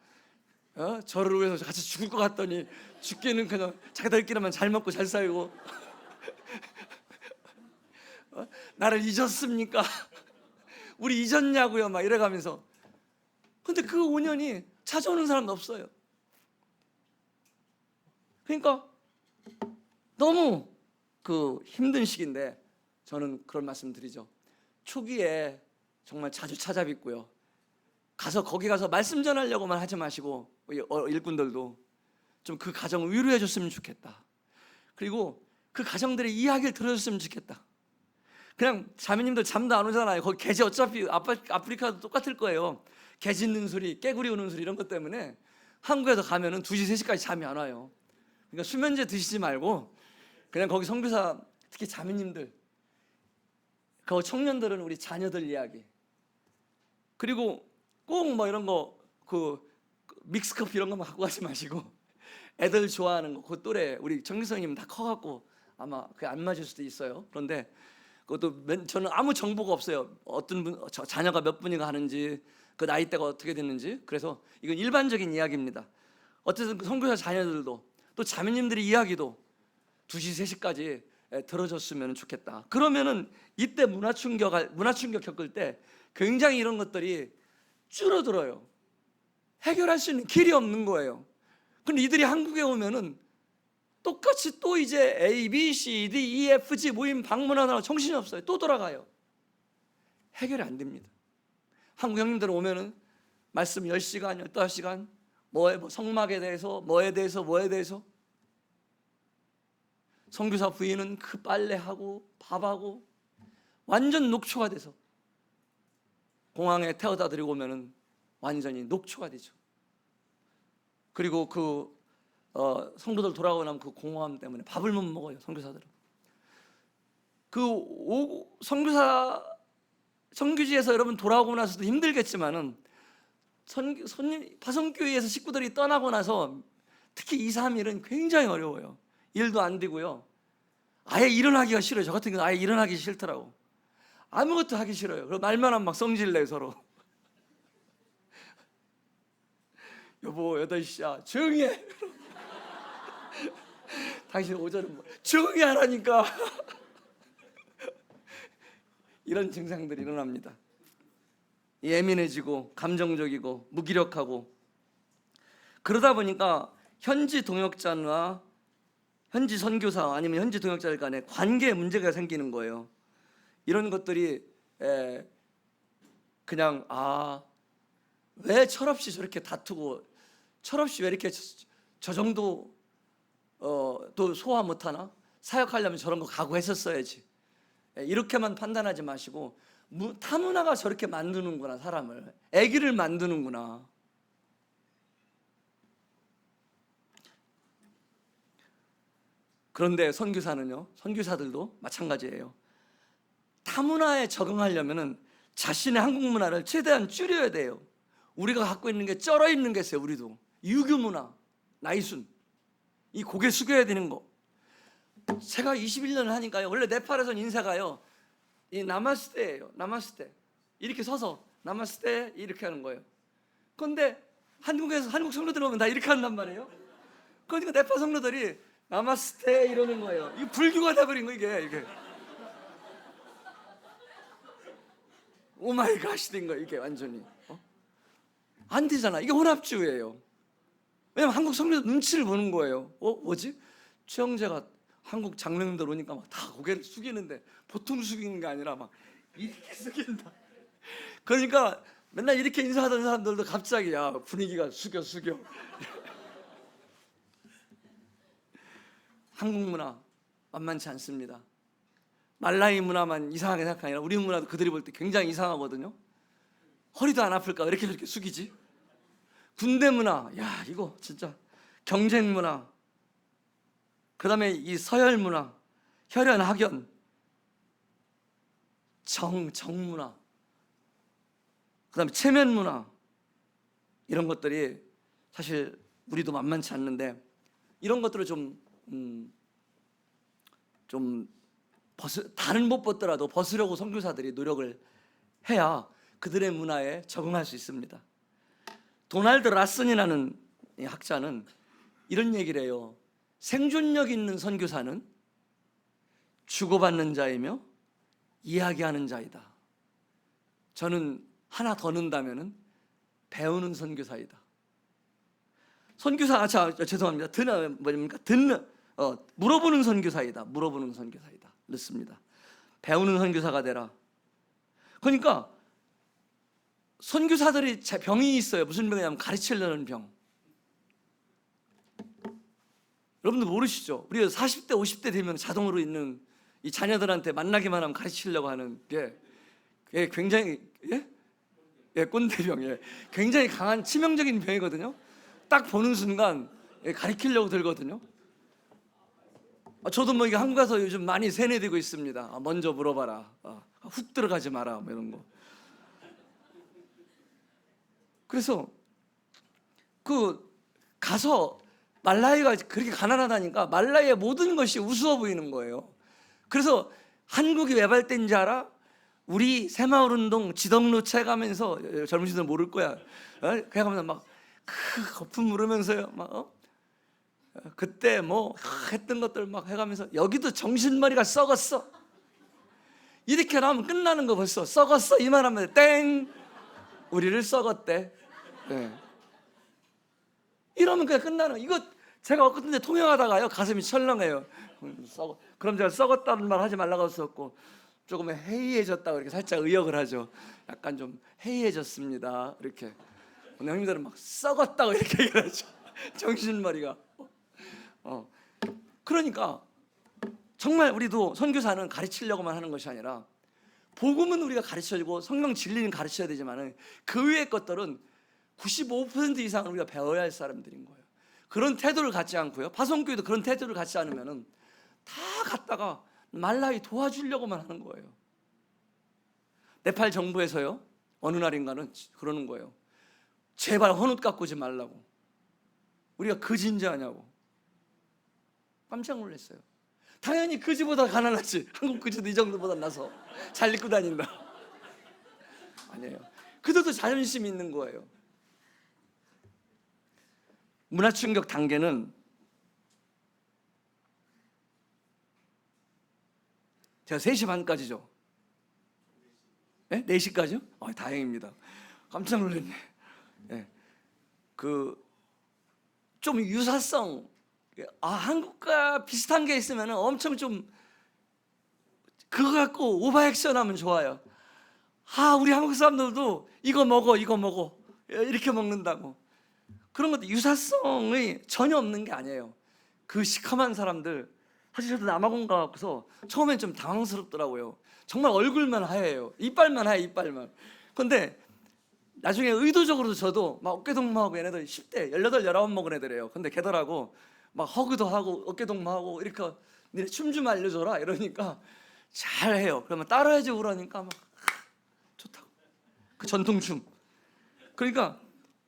[SPEAKER 1] 저를 위해서 같이 죽을 것 같더니 죽기는 그냥 자기들끼리만 잘 먹고 잘 살고 나를 잊었습니까? 우리 잊었냐고요? 막 이래가면서. 근데 그 5년이 찾아오는 사람도 없어요. 그러니까 너무 힘든 시기인데 저는 그런 말씀 드리죠. 초기에 정말 자주 찾아뵙고요, 거기 가서 말씀 전하려고만 하지 마시고, 일꾼들도 좀 그 가정을 위로해 줬으면 좋겠다. 그리고 그 가정들의 이야기를 들어줬으면 좋겠다. 그냥 자매님들 잠도 안 오잖아요. 거기 개지 어차피 아프리카도 똑같을 거예요. 개 짖는 소리, 깨구리 우는 소리 이런 것 때문에 한국에서 가면은 2시, 3시까지 잠이 안 와요. 그러니까 수면제 드시지 말고 그냥 거기 선교사, 특히 자매님들, 그 청년들은 우리 자녀들 이야기, 그리고 꼭 뭐 이런 거 믹스커피 이런 거만 갖고 가지 마시고 애들 좋아하는 거, 그 또래 우리 정기성님 다 커갖고 아마 그게 안 맞을 수도 있어요. 그런데 그것도 저는 아무 정보가 없어요. 어떤 분, 자녀가 몇 분이가 하는지, 그 나이대가 어떻게 됐는지. 그래서 이건 일반적인 이야기입니다. 어쨌든 선교사 자녀들도 또 자매님들의 이야기도 2시, 3시까지 들어줬으면 좋겠다. 그러면은 이때 문화 충격 겪을 때 굉장히 이런 것들이 줄어들어요. 해결할 수 있는 길이 없는 거예요. 근데 이들이 한국에 오면은 똑같이 또 이제 A, B, C, D, E, F, G 모임 방문하느라 정신이 없어요. 또 돌아가요. 해결이 안 됩니다. 한국 형님들 오면은 말씀 10시간, 15시간 뭐 성막에 대해서 뭐에 대해서 선교사 부인은 그 빨래하고 밥하고 완전 녹초가 돼서 공항에 태워다 드리고 오면은 완전히 녹초가 되죠. 그리고 성도들 돌아오고 나면 그 공허함 때문에 밥을 못 먹어요. 선교사들은 선교지에서 여러분 돌아오고 나서도 힘들겠지만은 파송교회에서 식구들이 떠나고 나서 특히 2, 3일은 굉장히 어려워요. 일도 안 되고요. 아예 일어나기가 싫어요. 저 같은 경우는 아예 일어나기 싫더라고. 아무것도 하기 싫어요. 그리고 말만 하면 막 성질내요, 서로. 여보, 8시야. 조용히 해. 당신 오전에 뭐 조용히 하라니까. 이런 증상들이 일어납니다. 예민해지고 감정적이고 무기력하고, 그러다 보니까 현지 동역자나 현지 선교사 아니면 현지 동역자들 간에 관계에 문제가 생기는 거예요. 이런 것들이 그냥 왜 철없이 저렇게 다투고 철없이 왜 이렇게 저 정도 또 소화 못하나? 사역하려면 저런 거 각오했었어야지. 이렇게만 판단하지 마시고 타문화가 저렇게 만드는구나. 사람을 애기를 만드는구나. 그런데 선교사들도 마찬가지예요. 타문화에 적응하려면 자신의 한국 문화를 최대한 줄여야 돼요. 우리가 갖고 있는 게 쩔어 있는 게 있어요. 우리도 유교 문화, 나이순, 이 고개 숙여야 되는 거. 제가 21년을 하니까요. 원래 네팔에서는 인사가요, 이 나마스테예요. 나마스테. 이렇게 서서 나마스테 이렇게 하는 거예요. 그런데 한국 성도들 오면 다 이렇게 한단 말이에요. 그러니까 네팔 성도들이 나마스테 이러는 거예요. 이 불교가 돼버린 거 이게. 오마이 갓이 된 거예요. 이게 완전히 안 되잖아. 이게 혼합주의예요. 왜냐면 한국 성도들 눈치를 보는 거예요. 뭐지? 최영재가 한국 장로님들 오니까 막 다 고개를 숙이는데 보통 숙이는 게 아니라 막 이렇게 숙인다. 그러니까 맨날 이렇게 인사하던 사람들도 갑자기 분위기가 숙여. 한국 문화 만만치 않습니다. 말라이 문화만 이상하게 생각하는 게 아니라 우리 문화도 그들이 볼 때 굉장히 이상하거든요. 허리도 안 아플까? 왜 이렇게 저렇게 숙이지? 군대 문화, 이거 진짜 경쟁 문화. 그 다음에 이 서열 문화, 혈연, 학연, 정 문화, 그 다음에 체면 문화, 이런 것들이 사실 우리도 만만치 않는데, 이런 것들을 다른 못 벗더라도 벗으려고 선교사들이 노력을 해야 그들의 문화에 적응할 수 있습니다. 도널드 라슨이라는 학자는 이런 얘기를 해요. 생존력 있는 선교사는 주고받는 자이며 이야기하는 자이다. 저는 하나 더 넣는다면 배우는 선교사이다. 선교사, 죄송합니다. 물어보는 선교사이다. 물어보는 선교사이다. 넣습니다. 배우는 선교사가 되라. 그러니까 선교사들이 병이 있어요. 무슨 병이냐면 가르치려는 병. 여러분들 모르시죠? 우리가 40대, 50대 되면 자동으로 있는 이 자녀들한테 만나기만 하면 가르치려고 하는 게 굉장히 꼰대병, 굉장히 강한 치명적인 병이거든요. 딱 보는 순간 가르치려고 들거든요. 저도 이게 한국 가서 요즘 많이 세뇌되고 있습니다. 먼저 물어봐라. 훅 들어가지 마라. 이런 거. 그래서 가서 말라이가 그렇게 가난하다니까 말라이의 모든 것이 우스워 보이는 거예요. 그래서 한국이 왜 발달인지 알아? 우리 새마을운동 지덕로체 가면서, 젊은 친구들 모를 거야. 가면서 막 거품 물으면서요. 그때 했던 것들 막 해가면서 여기도 정신머리가 썩었어. 이렇게 나오면 끝나는 거 벌써. 썩었어 이만하면 땡. 우리를 썩었대. 이러면 그냥 끝나는. 이거 제가 엊그제 통역하다가요 가슴이 철렁해요. 그럼 제가 썩었다는 말 하지 말라고 했었고, 조금 해이해졌다고 이렇게 살짝 의역을 하죠. 약간 좀 해이해졌습니다. 이렇게. 오늘 형님들은 막 썩었다고 이렇게 얘기를 하죠. 정신머리가. 그러니까 정말 우리도 선교사는 가르치려고만 하는 것이 아니라 복음은 우리가 가르쳐주고 성경 진리는 가르쳐야 되지만 그 외의 것들은 95% 이상은 우리가 배워야 할 사람들인 거예요. 그런 태도를 갖지 않고요, 파송교회도 그런 태도를 갖지 않으면 다 갔다가 말라이 도와주려고만 하는 거예요. 네팔 정부에서요 어느 날인가는 그러는 거예요. 제발 헌옷 가꾸지 말라고. 우리가 거지인지아냐고. 깜짝 놀랐어요. 당연히 거지보다 가난하지. 한국 거지도 이 정도보다 나서 잘 입고 다닌다. 아니에요. 그들도 자존심이 있는 거예요. 문화 충격 단계는 제가 3시 반까지죠. 네? 4시까지요? 다행입니다. 깜짝 놀랐네. 네. 좀 유사성, 한국과 비슷한 게 있으면 엄청 좀 그거 갖고 오버액션 하면 좋아요. 우리 한국 사람들도 이거 먹어 이렇게 먹는다고. 그런 것도 유사성이 전혀 없는 게 아니에요. 그 시커먼 사람들, 사실 저도 남아공 가서 처음엔 좀 당황스럽더라고요. 정말 얼굴만 하얘요. 이빨만 하얘, 이빨만. 근데 나중에 의도적으로 저도 막 어깨동무하고, 얘네들 10대 18, 19 먹은 애들이에요. 근데 걔들하고 막 허그도 하고 어깨동무하고 이렇게 니네 춤 좀 알려줘라 이러니까 잘해요. 그러면 따라해줘 그러니까 막 좋다고. 그 전통춤. 그러니까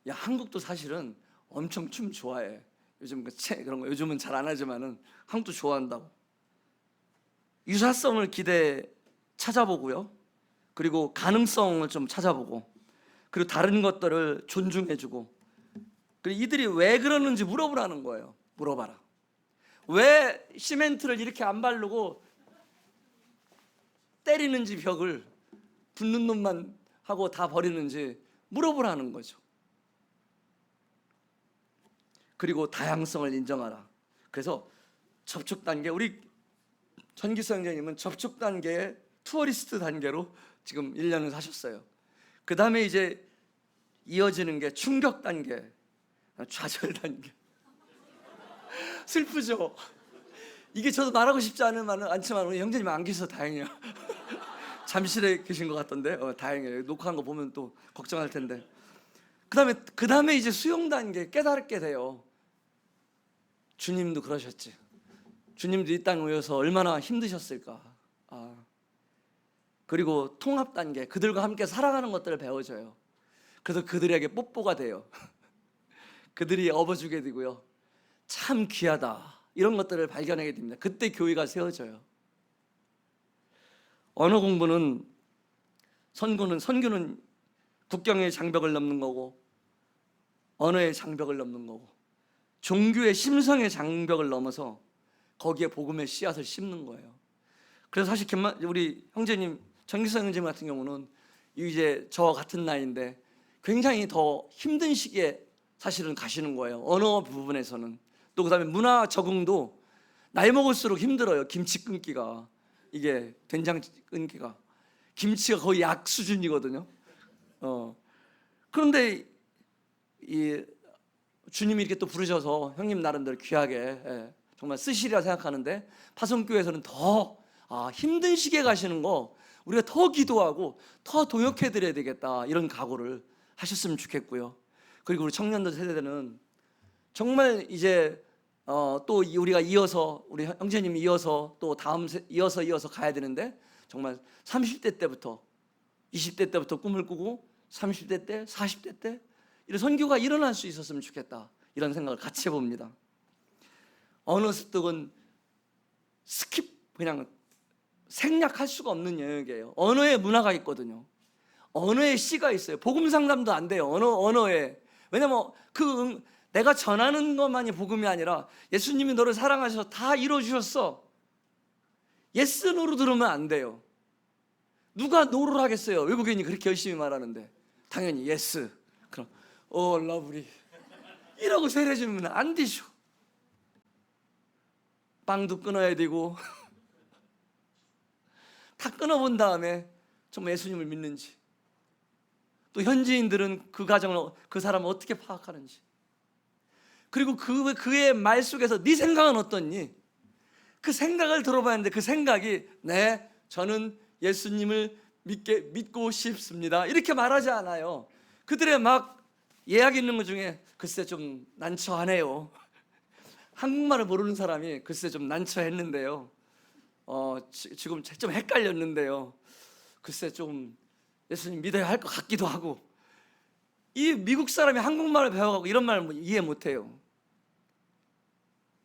[SPEAKER 1] 한국도 사실은 엄청 춤 좋아해. 요즘 그런 거 요즘은 잘 안 하지만은 한국도 좋아한다고. 유사성을 찾아보고요. 그리고 가능성을 좀 찾아보고, 그리고 다른 것들을 존중해주고, 그리고 이들이 왜 그러는지 물어보라는 거예요. 물어봐라. 왜 시멘트를 이렇게 안 바르고 때리는지, 벽을 붙는 놈만 하고 다 버리는지 물어보라는 거죠. 그리고 다양성을 인정하라. 그래서 접촉 단계, 우리 전기수 형제님은 접촉 단계의 투어리스트 단계로 지금 1년을 사셨어요. 그 다음에 이제 이어지는 게 충격 단계, 좌절 단계. 슬프죠? 이게 저도 말하고 싶지 않지만 우리 형제님 안 계셔서 다행이에요. 잠실에 계신 것 같던데 다행이에요. 녹화한 거 보면 또 걱정할 텐데. 그 다음에 이제 수용 단계, 깨닫게 돼요. 주님도 그러셨지. 주님도 이 땅에 오셔서 얼마나 힘드셨을까. 그리고 통합 단계, 그들과 함께 살아가는 것들을 배워줘요. 그래서 그들에게 뽀뽀가 돼요. 그들이 업어주게 되고요. 참 귀하다, 이런 것들을 발견하게 됩니다. 그때 교회가 세워져요. 언어 공부는, 선교는 국경의 장벽을 넘는 거고, 언어의 장벽을 넘는 거고, 종교의 심성의 장벽을 넘어서 거기에 복음의 씨앗을 심는 거예요. 그래서 사실 우리 형제님, 정기성 형제님 같은 경우는 이제 저와 같은 나이인데 굉장히 더 힘든 시기에 사실은 가시는 거예요. 언어 부분에서는. 또 그다음에 문화 적응도 나이 먹을수록 힘들어요. 김치 끊기가, 이게 된장 끊기가, 김치가 거의 약 수준이거든요. 그런데 주님이 이렇게 또 부르셔서 형님 나름대로 귀하게 정말 쓰시리라 생각하는데, 파송교회에서는 더 힘든 시기에 가시는 거 우리가 더 기도하고 더 동역해드려야 되겠다, 이런 각오를 하셨으면 좋겠고요. 그리고 우리 청년들 세대는 정말 이제 또 우리가 이어서, 우리 형제님이 이어서 또 다음 이어서 가야 되는데, 정말 30대 때부터 20대 때부터 꿈을 꾸고 30대 때 40대 때 이런 선교가 일어날 수 있었으면 좋겠다, 이런 생각을 같이 해봅니다. 언어 습득은 그냥 생략할 수가 없는 영역이에요. 언어에 문화가 있거든요. 언어에 씨가 있어요. 복음 상담도 안 돼요. 언어에. 왜냐면 내가 전하는 것만이 복음이 아니라 예수님이 너를 사랑하셔서 다 이루어주셨어. 예스 노로 들으면 안 돼요. 누가 노를 하겠어요? 외국인이 그렇게 열심히 말하는데. 당연히 예스. 그럼 러브리 이러고 세례주면 안 되죠. 빵도 끊어야 되고 다 끊어본 다음에 정말 예수님을 믿는지, 또 현지인들은 그 가정을, 그 사람을 어떻게 파악하는지, 그리고 그의 말 속에서 네 생각은 어떻니? 그 생각을 들어봐야 하는데, 그 생각이 네, 저는 예수님을 믿고 싶습니다, 이렇게 말하지 않아요. 그들의 막 예약 있는 것 중에 글쎄 좀 난처하네요. 한국말을 모르는 사람이 글쎄 좀 난처했는데요. 지금 좀 헷갈렸는데요. 글쎄 좀 예수님 믿어야 할 것 같기도 하고, 이 미국 사람이 한국말을 배워가고 이런 말을 이해 못해요.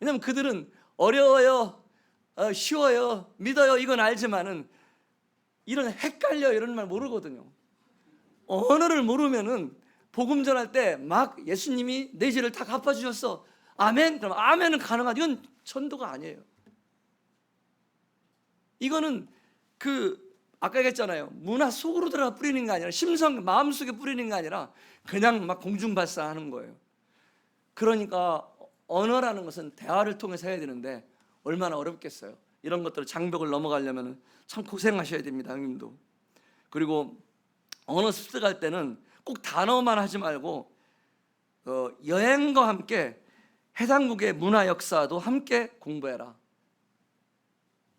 [SPEAKER 1] 왜냐하면 그들은 어려워요, 쉬워요, 믿어요 이건 알지만은 이런 헷갈려 이런 말 모르거든요. 언어를 모르면은 복음 전할 때 막 예수님이 내 죄를 다 갚아주셨어, 아멘, 그럼 아멘은 가능하지. 이건 전도가 아니에요. 이거는 아까 얘기했잖아요. 문화 속으로 들어가 뿌리는 게 아니라 심성 마음속에 뿌리는 게 아니라 그냥 막 공중발사하는 거예요. 그러니까 언어라는 것은 대화를 통해서 해야 되는데 얼마나 어렵겠어요. 이런 것들을 장벽을 넘어가려면 참 고생하셔야 됩니다, 형님도. 그리고 언어 습득할 때는 꼭 단어만 하지 말고 여행과 함께 해당국의 문화 역사도 함께 공부해라.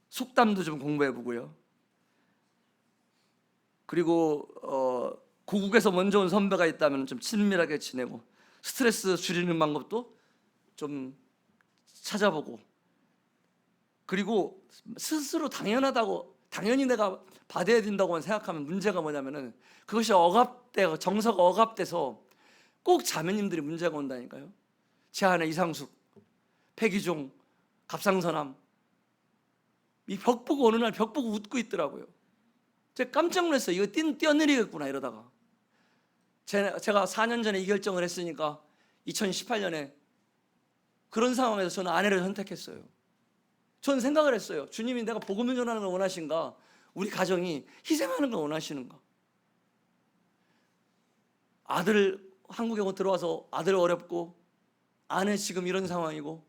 [SPEAKER 1] 속담도 좀 공부해보고요. 그리고 고국에서 먼저 온 선배가 있다면 좀 친밀하게 지내고 스트레스 줄이는 방법도 좀 찾아보고, 그리고 스스로 당연히 내가 받아야 된다고만 생각하면 문제가 뭐냐면은 그것이 정서가 억압돼서 꼭 자매님들이 문제가 온다니까요. 제 안에 이상숙, 패기종, 갑상선암, 이 벽 보고 어느 날 벽 보고 웃고 있더라고요. 제가 깜짝 놀랐어요. 이거 뛰어내리겠구나 이러다가. 제가 4년 전에 이 결정을 했으니까 2018년에 그런 상황에서 저는 아내를 선택했어요. 저는 생각을 했어요. 주님이 내가 복음을 전하는 걸 원하신가, 우리 가정이 희생하는 걸 원하시는가. 아들 한국에 들어와서 아들 어렵고 아내 지금 이런 상황이고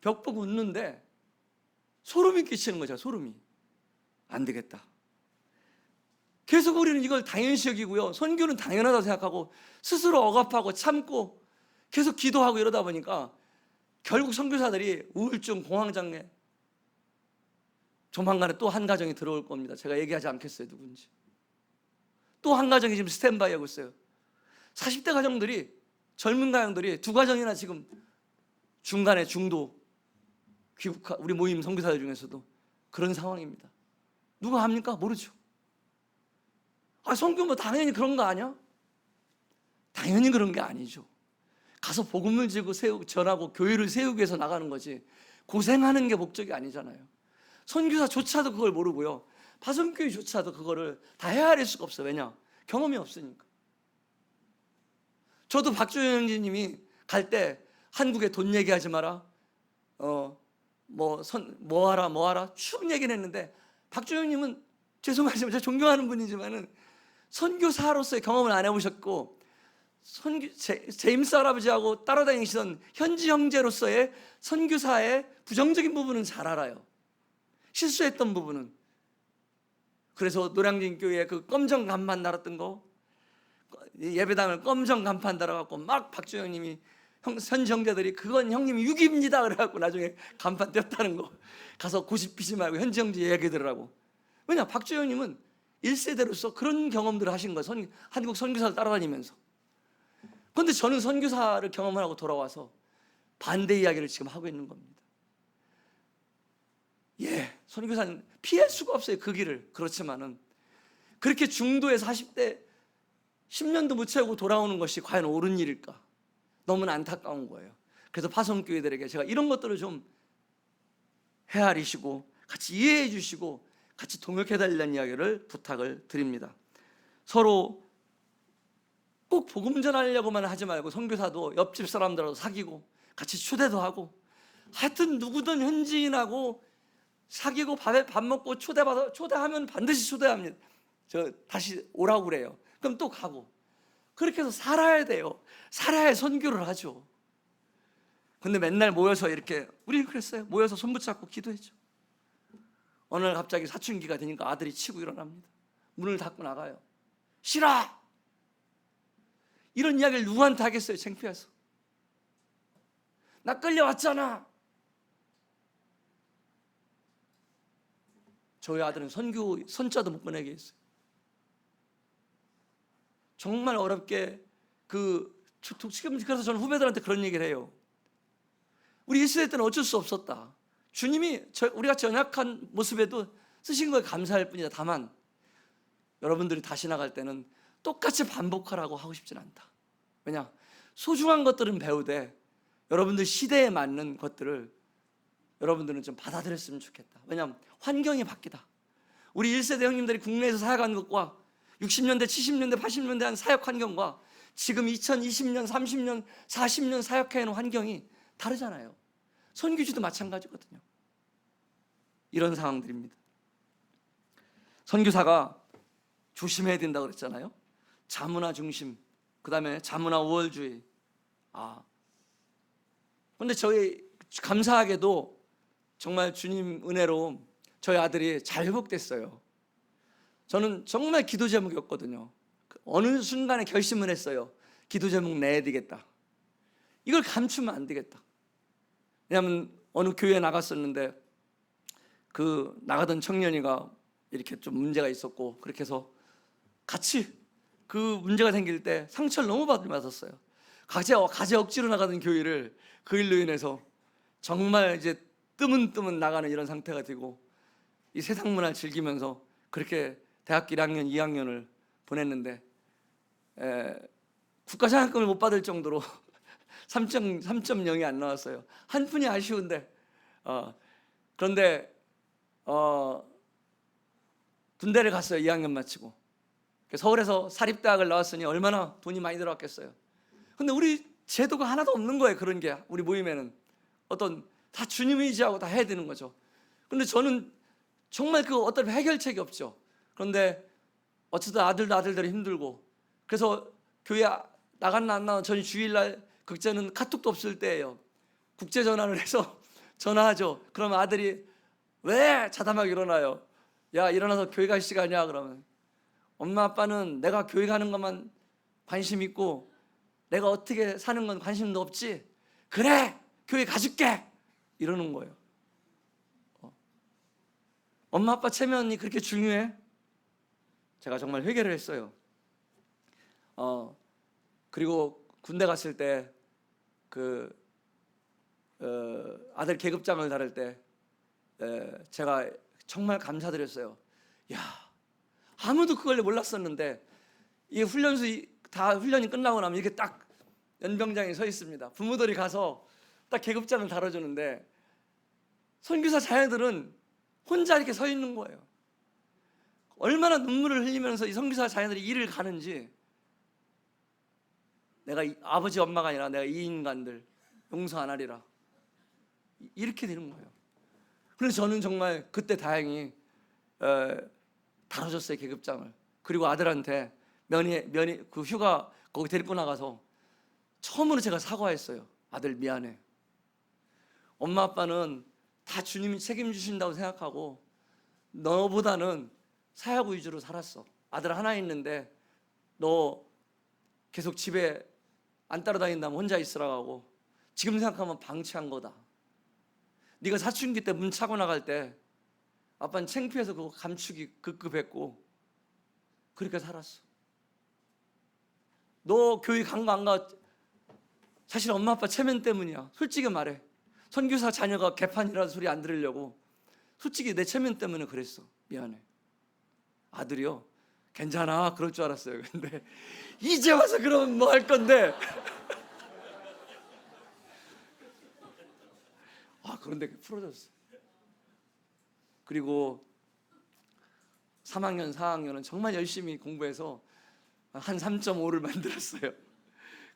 [SPEAKER 1] 벽 보고 웃는데 소름이 끼치는 거죠. 소름이. 안 되겠다. 계속 우리는 이걸 당연시 여기고요, 선교는 당연하다고 생각하고 스스로 억압하고 참고 계속 기도하고 이러다 보니까 결국 선교사들이 우울증, 공황장애, 조만간에 또 한 가정이 들어올 겁니다. 제가 얘기하지 않겠어요, 누군지. 또 한 가정이 지금 스탠바이 하고 있어요. 40대 가정들이, 젊은 가정들이 두 가정이나 지금 중간에 중도 귀국한 우리 모임 선교사들 중에서도 그런 상황입니다. 누가 합니까? 모르죠. 선교 뭐 당연히 그런 거 아니야? 당연히 그런 게 아니죠. 가서 복음을 전하고 교회를 세우기 위해서 나가는 거지 고생하는 게 목적이 아니잖아요. 선교사조차도 그걸 모르고요, 파송교회조차도 그거를 다 헤아릴 수가 없어요. 왜냐? 경험이 없으니까. 저도 박주영 형제님이 갈 때 한국에 돈 얘기하지 마라, 뭐 하라 쭉 얘기를 했는데, 박주영님은 죄송하지만 제가 존경하는 분이지만은 선교사로서의 경험을 안 해보셨고, 제임스 할아버지하고 따라다니시던 현지 형제로서의 선교사의 부정적인 부분은 잘 알아요. 실수했던 부분은. 그래서 노량진 교회에 그 검정 간판 달았던 거, 예배당을 검정 간판 달아갖고 막 박주영님이 현지 형제들이 그건 형님이 유기입니다 그래갖고 나중에 간판 떼었다는 거 가서 고집 피지 말고 현지 형제 얘기 들으라고. 왜냐? 박주영님은 1세대로서 그런 경험들을 하신 거예요. 한국 선교사를 따라다니면서. 그런데 저는 선교사를 경험을 하고 돌아와서 반대 이야기를 지금 하고 있는 겁니다. 선교사는 피할 수가 없어요, 그 길을. 그렇지만은 그렇게 중도에 40대 10년도 못 채우고 돌아오는 것이 과연 옳은 일일까? 너무나 안타까운 거예요. 그래서 파송교회들에게 제가 이런 것들을 좀 헤아리시고 같이 이해해 주시고 같이 동역해 달라는 이야기를 부탁을 드립니다. 서로 꼭 복음 전하려고만 하지 말고 선교사도 옆집 사람들하고 사귀고 같이 초대도 하고, 하여튼 누구든 현지인하고 사귀고 밥 먹고 초대하면 반드시 초대합니다. 저 다시 오라고 그래요. 그럼 또 가고. 그렇게 해서 살아야 돼요. 살아야 선교를 하죠. 근데 맨날 모여서 이렇게, 우리 그랬어요. 모여서 손 붙잡고 기도했죠. 어느 날 갑자기 사춘기가 되니까 아들이 치고 일어납니다. 문을 닫고 나가요. 싫어! 이런 이야기를 누구한테 하겠어요, 창피해서. 나 끌려왔잖아. 저희 아들은 선자도 못 보내게 했어요. 정말 어렵게 지금 그래서 저는 후배들한테 그런 얘기를 해요. 우리 1세대 때는 어쩔 수 없었다. 주님이 우리가 연약한 모습에도 쓰신 거에 감사할 뿐이다. 다만 여러분들이 다시 나갈 때는 똑같이 반복하라고 하고 싶진 않다. 왜냐? 소중한 것들은 배우되 여러분들 시대에 맞는 것들을 여러분들은 좀 받아들였으면 좋겠다. 왜냐하면 환경이 바뀌다. 우리 1세대 형님들이 국내에서 사역한 것과 60년대, 70년대, 80년대 한 사역 환경과 지금 2020년, 30년, 40년 사역해야 하는 환경이 다르잖아요. 선교지도 마찬가지거든요. 이런 상황들입니다. 선교사가 조심해야 된다고 그랬잖아요. 자문화 중심, 그 다음에 자문화 우월주의. 그런데 저희 감사하게도 정말 주님 은혜로 저희 아들이 잘 회복됐어요. 저는 정말 기도 제목이었거든요. 어느 순간에 결심을 했어요. 기도 제목 내야 되겠다. 이걸 감추면 안 되겠다. 왜냐하면 어느 교회에 나갔었는데 그 나가던 청년이가 이렇게 좀 문제가 있었고, 그렇게 해서 같이 그 문제가 생길 때 상처를 너무 받았어요. 가재 억지로 나가던 교회를 그 일로 인해서 정말 이제 뜨문뜨문 나가는 이런 상태가 되고, 이 세상 문화를 즐기면서 그렇게 대학교 1학년, 2학년을 보냈는데 국가장학금을 못 받을 정도로 3.0이 안 나왔어요. 한 푼이 아쉬운데 그런데 군대를 갔어요. 2학년 마치고 서울에서 사립대학을 나왔으니 얼마나 돈이 많이 들어갔겠어요. 근데 우리 제도가 하나도 없는 거예요. 그런 게 우리 모임에는 다 주님 의지하고 다 해야 되는 거죠. 근데 저는 정말 그 어떤 해결책이 없죠. 그런데 어쨌든 아들대로 힘들고, 그래서 교회 나갔나 안 나갔나 저는 주일날 극제는 카톡도 없을 때예요. 국제 전화를 해서 전화하죠. 그러면 아들이 왜 자다막 일어나요. 야, 일어나서 교회 갈 시간이야. 그러면 엄마 아빠는 내가 교회 가는 것만 관심 있고 내가 어떻게 사는 건 관심도 없지. 그래, 교회 가줄게 이러는 거예요. 엄마 아빠 체면이 그렇게 중요해? 제가 정말 회개를 했어요. 그리고 군대 갔을 때 아들 계급장을 다룰 때 제가 정말 감사드렸어요. 야, 아무도 그걸 몰랐었는데 이 훈련이 끝나고 나면 이렇게 딱 연병장에 서 있습니다. 부모들이 가서 딱 계급장을 다뤄주는데 선교사 자녀들은 혼자 이렇게 서 있는 거예요. 얼마나 눈물을 흘리면서 이 선교사 자녀들이 일을 가는지. 내가 아버지 엄마가 아니라 내가 이 인간들 용서 안 하리라 이렇게 되는 거예요. 그래서 저는 정말 그때 다행히 다뤄줬어요, 계급장을. 그리고 아들한테 면회 그 휴가 거기 데리고 나가서 처음으로 제가 사과했어요. 아들 미안해. 엄마 아빠는 다 주님이 책임주신다고 생각하고 너보다는 사역 위주로 살았어. 아들 하나 있는데 너 계속 집에 안 따라다닌다면 혼자 있으라고 하고, 지금 생각하면 방치한 거다. 네가 사춘기 때 문 차고 나갈 때 아빠는 창피해서 그거 감추기 급급했고 그렇게 살았어. 너 교회 간 거 안 가? 사실 엄마 아빠 체면 때문이야. 솔직히 말해. 선교사 자녀가 개판이라는 소리 안 들으려고 솔직히 내 체면 때문에 그랬어. 미안해. 아들이요, 괜찮아 그럴 줄 알았어요. 근데 이제 와서 그러면 뭐 할 건데. 그런데 풀어졌어. 그리고 3학년, 4학년은 정말 열심히 공부해서 한 3.5를 만들었어요.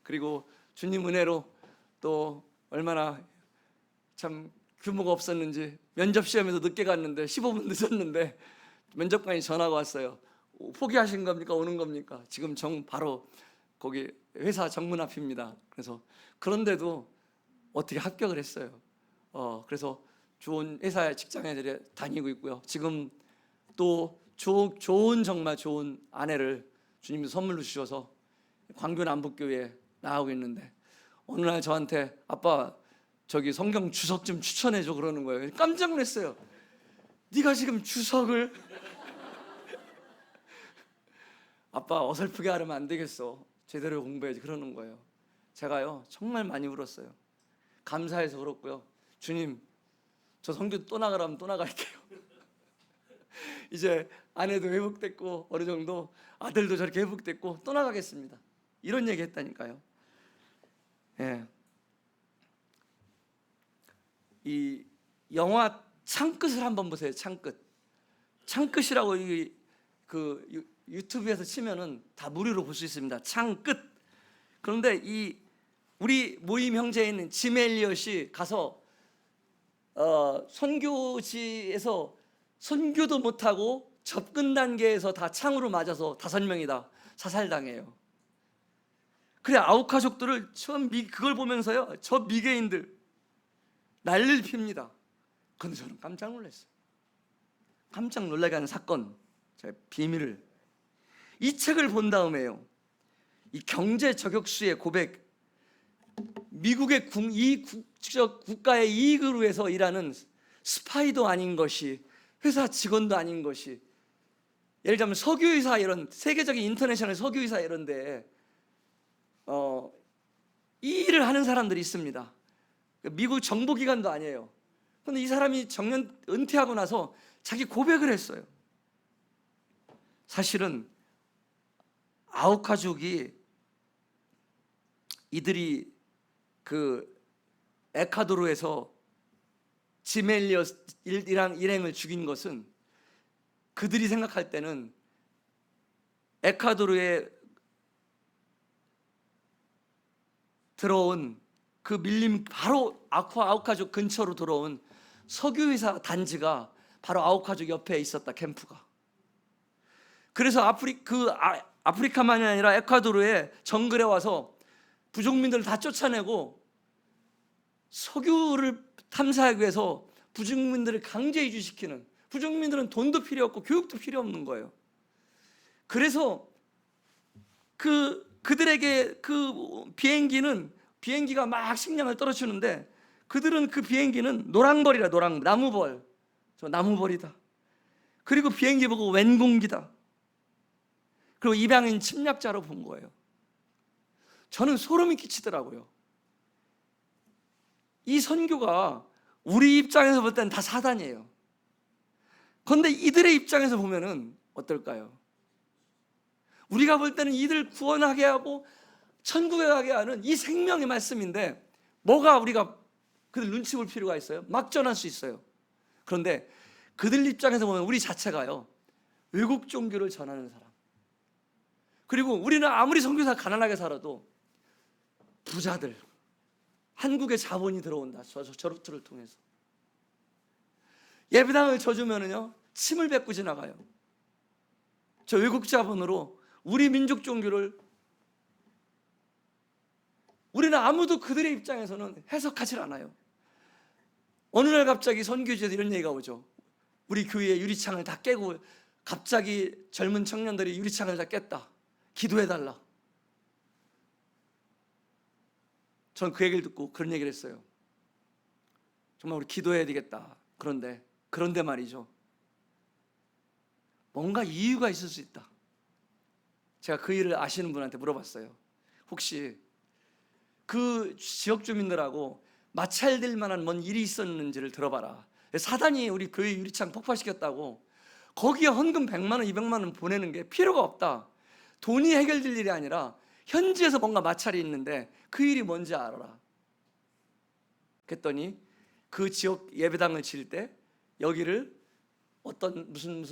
[SPEAKER 1] 그리고 주님 은혜로 또 얼마나 참 규모가 없었는지 면접 시험에서 늦게 갔는데 15분 늦었는데 면접관이 전화가 왔어요. 포기하신 겁니까? 오는 겁니까? 지금 바로 거기 회사 정문 앞입니다. 그래서 그런데도 어떻게 합격을 했어요. 그래서 좋은 회사 직장에 다니고 있고요. 지금 또 정말 좋은 아내를 주님이 선물로 주셔서 광교 남북교회에 나가고 있는데, 어느 날 저한테 아빠 저기 성경 주석 좀 추천해줘 그러는 거예요. 깜짝 놀랐어요. 네가 지금 주석을 아빠 어설프게 하면 안 되겠어. 제대로 공부해야지 그러는 거예요. 제가요 정말 많이 울었어요. 감사해서 울었고요. 주님, 저 선교 또 나가라면 또 나갈게요. 이제 아내도 회복됐고 어느 정도 아들도 저렇게 회복됐고 떠나가겠습니다. 이런 얘기 했다니까요. 예. 이 영화 창끝을 한번 보세요. 창끝. 창끝이라고 유튜브에서 치면은 다 무료로 볼 수 있습니다. 창끝. 그런데 이 우리 모임 형제인 짐 엘리엇이 가서 선교지에서 선교도 못하고 접근 단계에서 다 창으로 맞아서 5명이 다 사살당해요. 그래 아우카족들을 그걸 보면서요, 저 미개인들 난리를 핍니다. 그런데 저는 깜짝 놀랐어요. 깜짝 놀라게 하는 사건, 제가 비밀을 이 책을 본 다음에요, 이 경제 저격수의 고백, 미국의 이 국가의 이익을 위해서 일하는 스파이도 아닌 것이, 회사 직원도 아닌 것이, 예를 들면 석유회사, 이런 세계적인 인터내셔널 석유회사 이런데 이 일을 하는 사람들이 있습니다. 미국 정보기관도 아니에요. 그런데 이 사람이 은퇴하고 나서 자기 고백을 했어요. 사실은 아우카족이 이들이 에콰도르에서 짐 엘리엇 일행을 죽인 것은 그들이 생각할 때는 에콰도르에 들어온 그 밀림, 바로 아우카족 근처로 들어온 석유회사 단지가 바로 아우카족 옆에 있었다, 캠프가. 그래서 아프리카만이 아니라 에콰도르의 정글에 와서 부족민들을 다 쫓아내고 석유를 탐사하기 위해서 부족민들을 강제 이주시키는, 부족민들은 돈도 필요 없고 교육도 필요 없는 거예요. 그래서 그들에게 비행기가 막 식량을 떨어주는데 그들은 그 비행기는 노랑벌이라, 나무벌, 저 나무벌이다. 그리고 비행기 보고 웬공기다. 그리고 이방인 침략자로 본 거예요. 저는 소름이 끼치더라고요. 이 선교가 우리 입장에서 볼 때는 다 사단이에요. 그런데 이들의 입장에서 보면은 어떨까요? 우리가 볼 때는 이들 구원하게 하고 천국에 가게 하는 이 생명의 말씀인데, 뭐가 우리가 그들 눈치 볼 필요가 있어요? 막 전할 수 있어요. 그런데 그들 입장에서 보면 우리 자체가요, 외국 종교를 전하는 사람. 그리고 우리는 아무리 선교사 가난하게 살아도 부자들, 한국에 자본이 들어온다, 저를 통해서. 예배당을 져주면은요, 침을 뱉고 지나가요. 저 외국 자본으로 우리 민족 종교를, 우리는 아무도 그들의 입장에서는 해석하지 않아요. 어느 날 갑자기 선교지에서 이런 얘기가 오죠. 우리 교회의 유리창을 다 깨고, 갑자기 젊은 청년들이 유리창을 다 깼다, 기도해달라. 전 그 얘기를 듣고 그런 얘기를 했어요. 정말 우리 기도해야 되겠다. 그런데 말이죠, 뭔가 이유가 있을 수 있다. 제가 그 일을 아시는 분한테 물어봤어요. 혹시 그 지역 주민들하고 마찰될 만한 뭔 일이 있었는지를 들어봐라. 사단이 우리 교회 유리창 폭파시켰다고 거기에 헌금 100만 원, 200만 원 보내는 게 필요가 없다. 돈이 해결될 일이 아니라 현지에서 뭔가 마찰이 있는데 그 일이 뭔지 알아라. 그랬더니 그 지역 예배당을 지을 때 여기를 어떤 무슨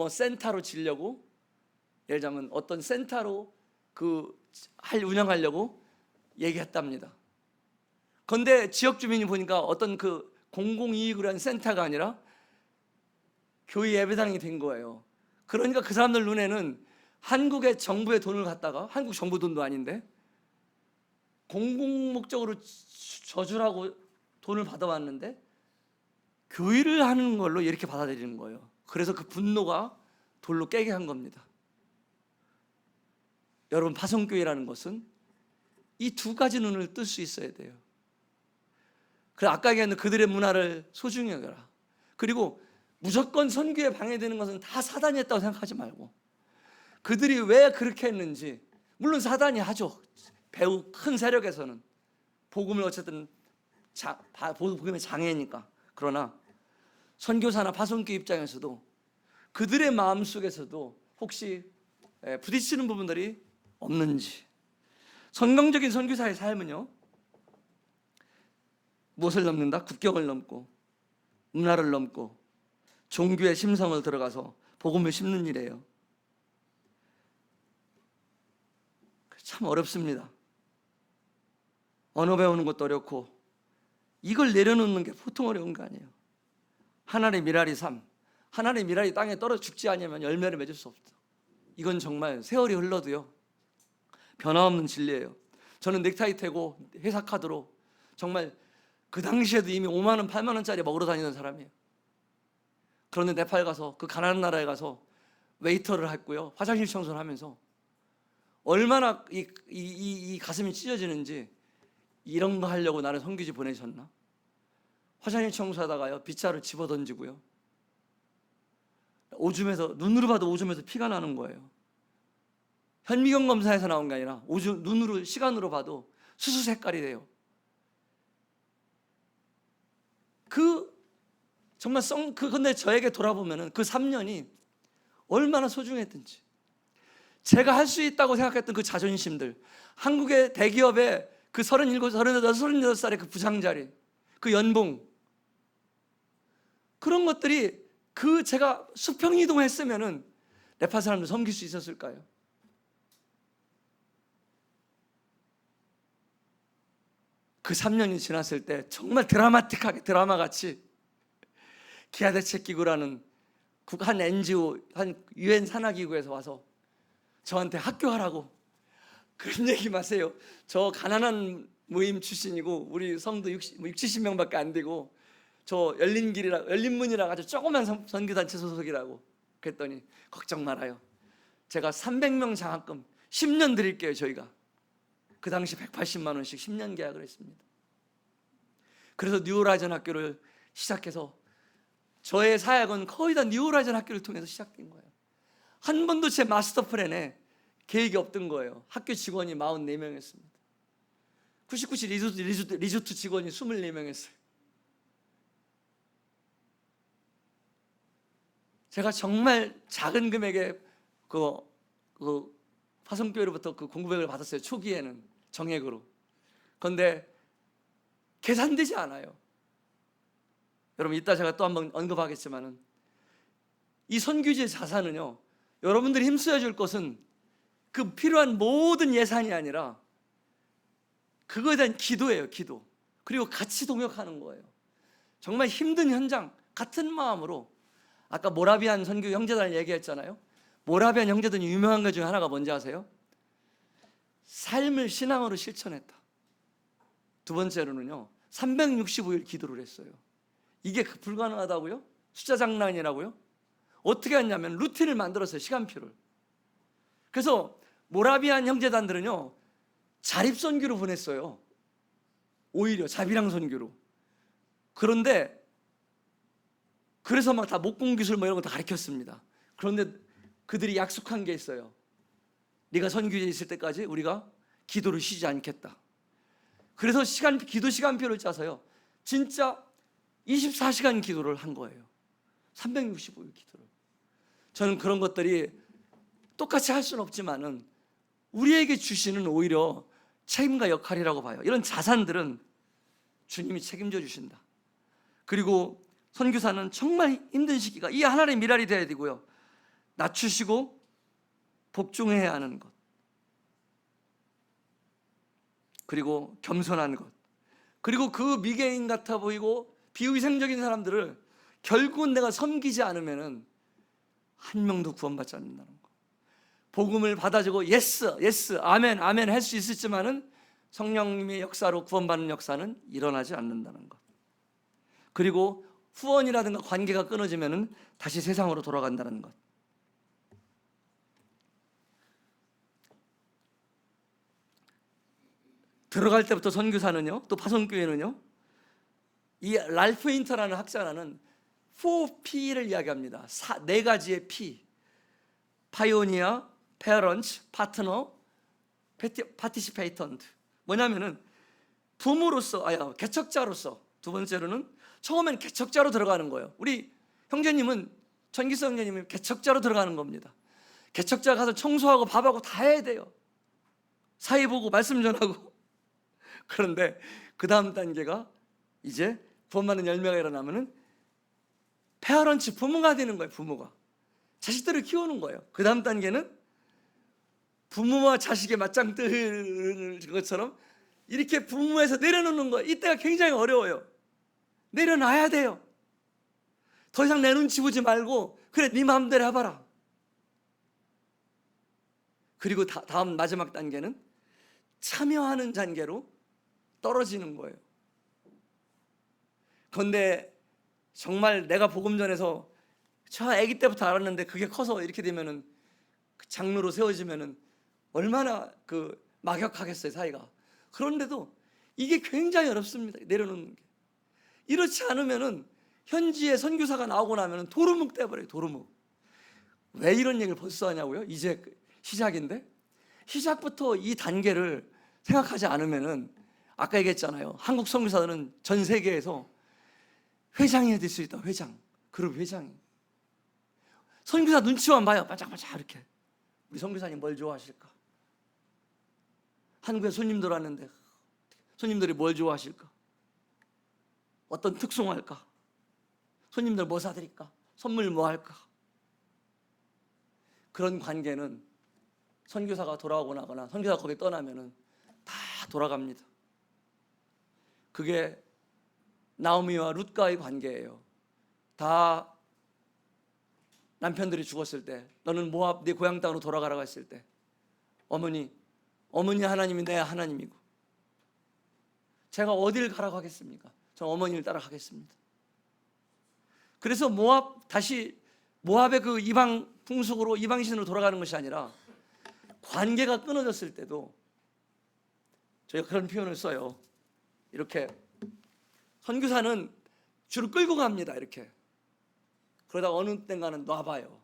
[SPEAKER 1] 센터로 지려고, 예를 들자면 어떤 센터로 운영하려고 얘기했답니다. 그런데 지역 주민이 보니까 어떤 공공이익으로 한 센터가 아니라 교회 예배당이 된 거예요. 그러니까 그 사람들 눈에는 한국의 정부의 돈을 갖다가, 한국 정부 돈도 아닌데 공공 목적으로 저주라고 돈을 받아왔는데 교회를 하는 걸로 이렇게 받아들이는 거예요. 그래서 그 분노가 돌로 깨게 한 겁니다. 여러분, 파송교회라는 것은 이 두 가지 눈을 뜰 수 있어야 돼요. 그래서 아까 얘기했던 그들의 문화를 소중히 여겨라. 그리고 무조건 선교에 방해되는 것은 다 사단이 했다고 생각하지 말고, 그들이 왜 그렇게 했는지, 물론 사단이 하죠. 배우 큰 세력에서는 복음을 어쨌든 복음의 장애니까. 그러나 선교사나 파송교 입장에서도 그들의 마음속에서도 혹시 부딪히는 부분들이 없는지. 성경적인 선교사의 삶은요, 무엇을 넘는다? 국경을 넘고 문화를 넘고 종교의 심성을 들어가서 복음을 심는 일이에요. 참 어렵습니다. 언어 배우는 것도 어렵고 이걸 내려놓는 게 보통 어려운 거 아니에요. 하나의 미랄이 삶, 하나의 미랄이 땅에 떨어 죽지 않으면 열매를 맺을 수 없다. 이건 정말 세월이 흘러도요 변함없는 진리예요. 저는 넥타이 떼고 회사 카드로 정말 그 당시에도 이미 5만 원, 8만 원짜리 먹으러 다니는 사람이에요. 그런데 네팔 가서 그 가난한 나라에 가서 웨이터를 했고요, 화장실 청소를 하면서 얼마나 이 가슴이 찢어지는지. 이런 거 하려고 나를 선교지 보내셨나? 화장실 청소하다가요 빗자루 집어던지고요, 오줌에서, 눈으로 봐도 오줌에서 피가 나는 거예요. 현미경 검사에서 나온 게 아니라 오줌, 눈으로, 시간으로 봐도 수수 색깔이 돼요. 정말 근데 저에게 돌아보면은 그 3년이 얼마나 소중했든지, 제가 할 수 있다고 생각했던 그 자존심들, 한국의 대기업의 그 37, 38살의 그 부장 자리, 그 연봉, 그런 것들이 제가 수평 이동했으면은 네팔 사람들 섬길 수 있었을까요? 그 3년이 지났을 때 정말 드라마틱하게, 드라마같이 기아대책기구라는 한 NGO, 한 UN 산하기구에서 와서 저한테 학교하라고. 그런 얘기 마세요. 저 가난한 모임 출신이고 우리 성도 70명밖에 안 되고 저 열린문이라 아주 조그만 선교단체 소속이라고. 그랬더니 걱정 말아요, 제가 300명 장학금 10년 드릴게요. 저희가 그 당시 180만 원씩 10년 계약을 했습니다. 그래서 뉴호라이즌 학교를 시작해서 저의 사역은 거의 다 뉴호라이즌 학교를 통해서 시작된 거예요. 한 번도 제 마스터 플랜에 계획이 없던 거예요. 학교 직원이 44명이었습니다. 99시 리조트 직원이 24명이었어요. 제가 정말 작은 금액의 그 화성교회로부터 그 공급액을 받았어요. 초기에는 정액으로. 그런데 계산되지 않아요. 여러분, 이따 제가 또 한번 언급하겠지만은 이 선교지의 자산은요, 여러분들이 힘써야 줄 것은 그 필요한 모든 예산이 아니라 그거에 대한 기도예요. 기도. 그리고 같이 동역하는 거예요. 정말 힘든 현장, 같은 마음으로. 아까 모라비안 선교 형제단을 얘기했잖아요. 모라비안 형제단이 유명한 것 중에 하나가 뭔지 아세요? 삶을 신앙으로 실천했다. 두 번째로는요, 365일 기도를 했어요. 이게 불가능하다고요? 숫자 장난이라고요? 어떻게 했냐면 루틴을 만들었어요. 시간표를. 그래서 모라비안 형제단들은요 자립선교로 보냈어요. 오히려 자비랑 선교로. 그런데 그래서 막 다 목공기술 뭐 이런 거 다 가르쳤습니다. 그런데 그들이 약속한 게 있어요. 네가 선교지에 있을 때까지 우리가 기도를 쉬지 않겠다. 그래서 기도 시간표를 짜서요 진짜 24시간 기도를 한 거예요. 365일 기도를. 저는 그런 것들이 똑같이 할 수는 없지만은 우리에게 주시는 오히려 책임과 역할이라고 봐요. 이런 자산들은 주님이 책임져 주신다. 그리고 선교사는 정말 힘든 시기가 이 하나님의 미랄이 되어야 되고요, 낮추시고 복종해야 하는 것, 그리고 겸손한 것, 그리고 그 미개인 같아 보이고 비위생적인 사람들을 결국은 내가 섬기지 않으면은 한 명도 구원받지 않는다는 거. 복음을 받아주고 예스 아멘 할 수 있었지만은 성령님의 역사로 구원받는 역사는 일어나지 않는다는 것. 그리고 후원이라든가 관계가 끊어지면은 다시 세상으로 돌아간다는 것. 들어갈 때부터 선교사는요, 또 파송교회는요, 이 랄프 인터라는 학자는 4P를 이야기합니다. 4가지의 P. 파이오니어, 페어런츠, 파트너, 파티시페이턴트. 뭐냐면은 부모로서, 개척자로서. 두 번째로는 처음엔 개척자로 들어가는 거예요. 우리 형제님은 천기성녀님이 개척자로 들어가는 겁니다. 개척자 가서 청소하고 밥하고 다 해야 돼요. 사회 보고 말씀 전하고. 그런데 그 다음 단계가 이제 구원받는 열매가 일어나면은 페어런츠, 부모가 되는 거예요. 부모가 자식들을 키우는 거예요. 그 다음 단계는 부모와 자식의 맞짱 뜨는 것처럼 이렇게 부모에서 내려놓는 거예요. 이때가 굉장히 어려워요. 내려놔야 돼요. 더 이상 내 눈치 보지 말고 그래 네 마음대로 해봐라. 그리고 다음 마지막 단계는 참여하는 단계로 떨어지는 거예요. 그런데 정말 내가 복음 전에서 저 아기 때부터 알았는데 그게 커서 이렇게 되면은 장로로 세워지면은 얼마나 막역하겠어요, 사이가. 그런데도 이게 굉장히 어렵습니다. 내려놓는 게. 이렇지 않으면은 현지에 선교사가 나오고 나면은 도루묵 돼버려요. 도루묵. 왜 이런 얘기를 벌써 하냐고요? 이제 시작인데 시작부터 이 단계를 생각하지 않으면은 아까 얘기했잖아요. 한국 선교사들은 전 세계에서 회장이 될 수 있다. 회장. 그룹 회장이. 선교사 눈치만 봐요. 반짝반짝 이렇게. 우리 선교사님 뭘 좋아하실까? 한국에 손님들 왔는데 손님들이 뭘 좋아하실까? 어떤 특송할까? 손님들 뭐 사드릴까? 선물 뭐 할까? 그런 관계는 선교사가 돌아오고 나거나 선교사가 거기 떠나면은 다 돌아갑니다. 그게 나오미와 룻과의 관계예요. 다 남편들이 죽었을 때 너는 모압 네 고향 땅으로 돌아가라고 했을 때 어머니 하나님이 내 하나님이고 제가 어딜 가라고 하겠습니까? 저 어머니를 따라가겠습니다. 그래서 모압의 그 이방 풍속으로 이방신으로 돌아가는 것이 아니라 관계가 끊어졌을 때도 저희가 그런 표현을 써요. 이렇게 선교사는 줄을 끌고 갑니다. 이렇게. 그러다 어느 땐가는 놔봐요.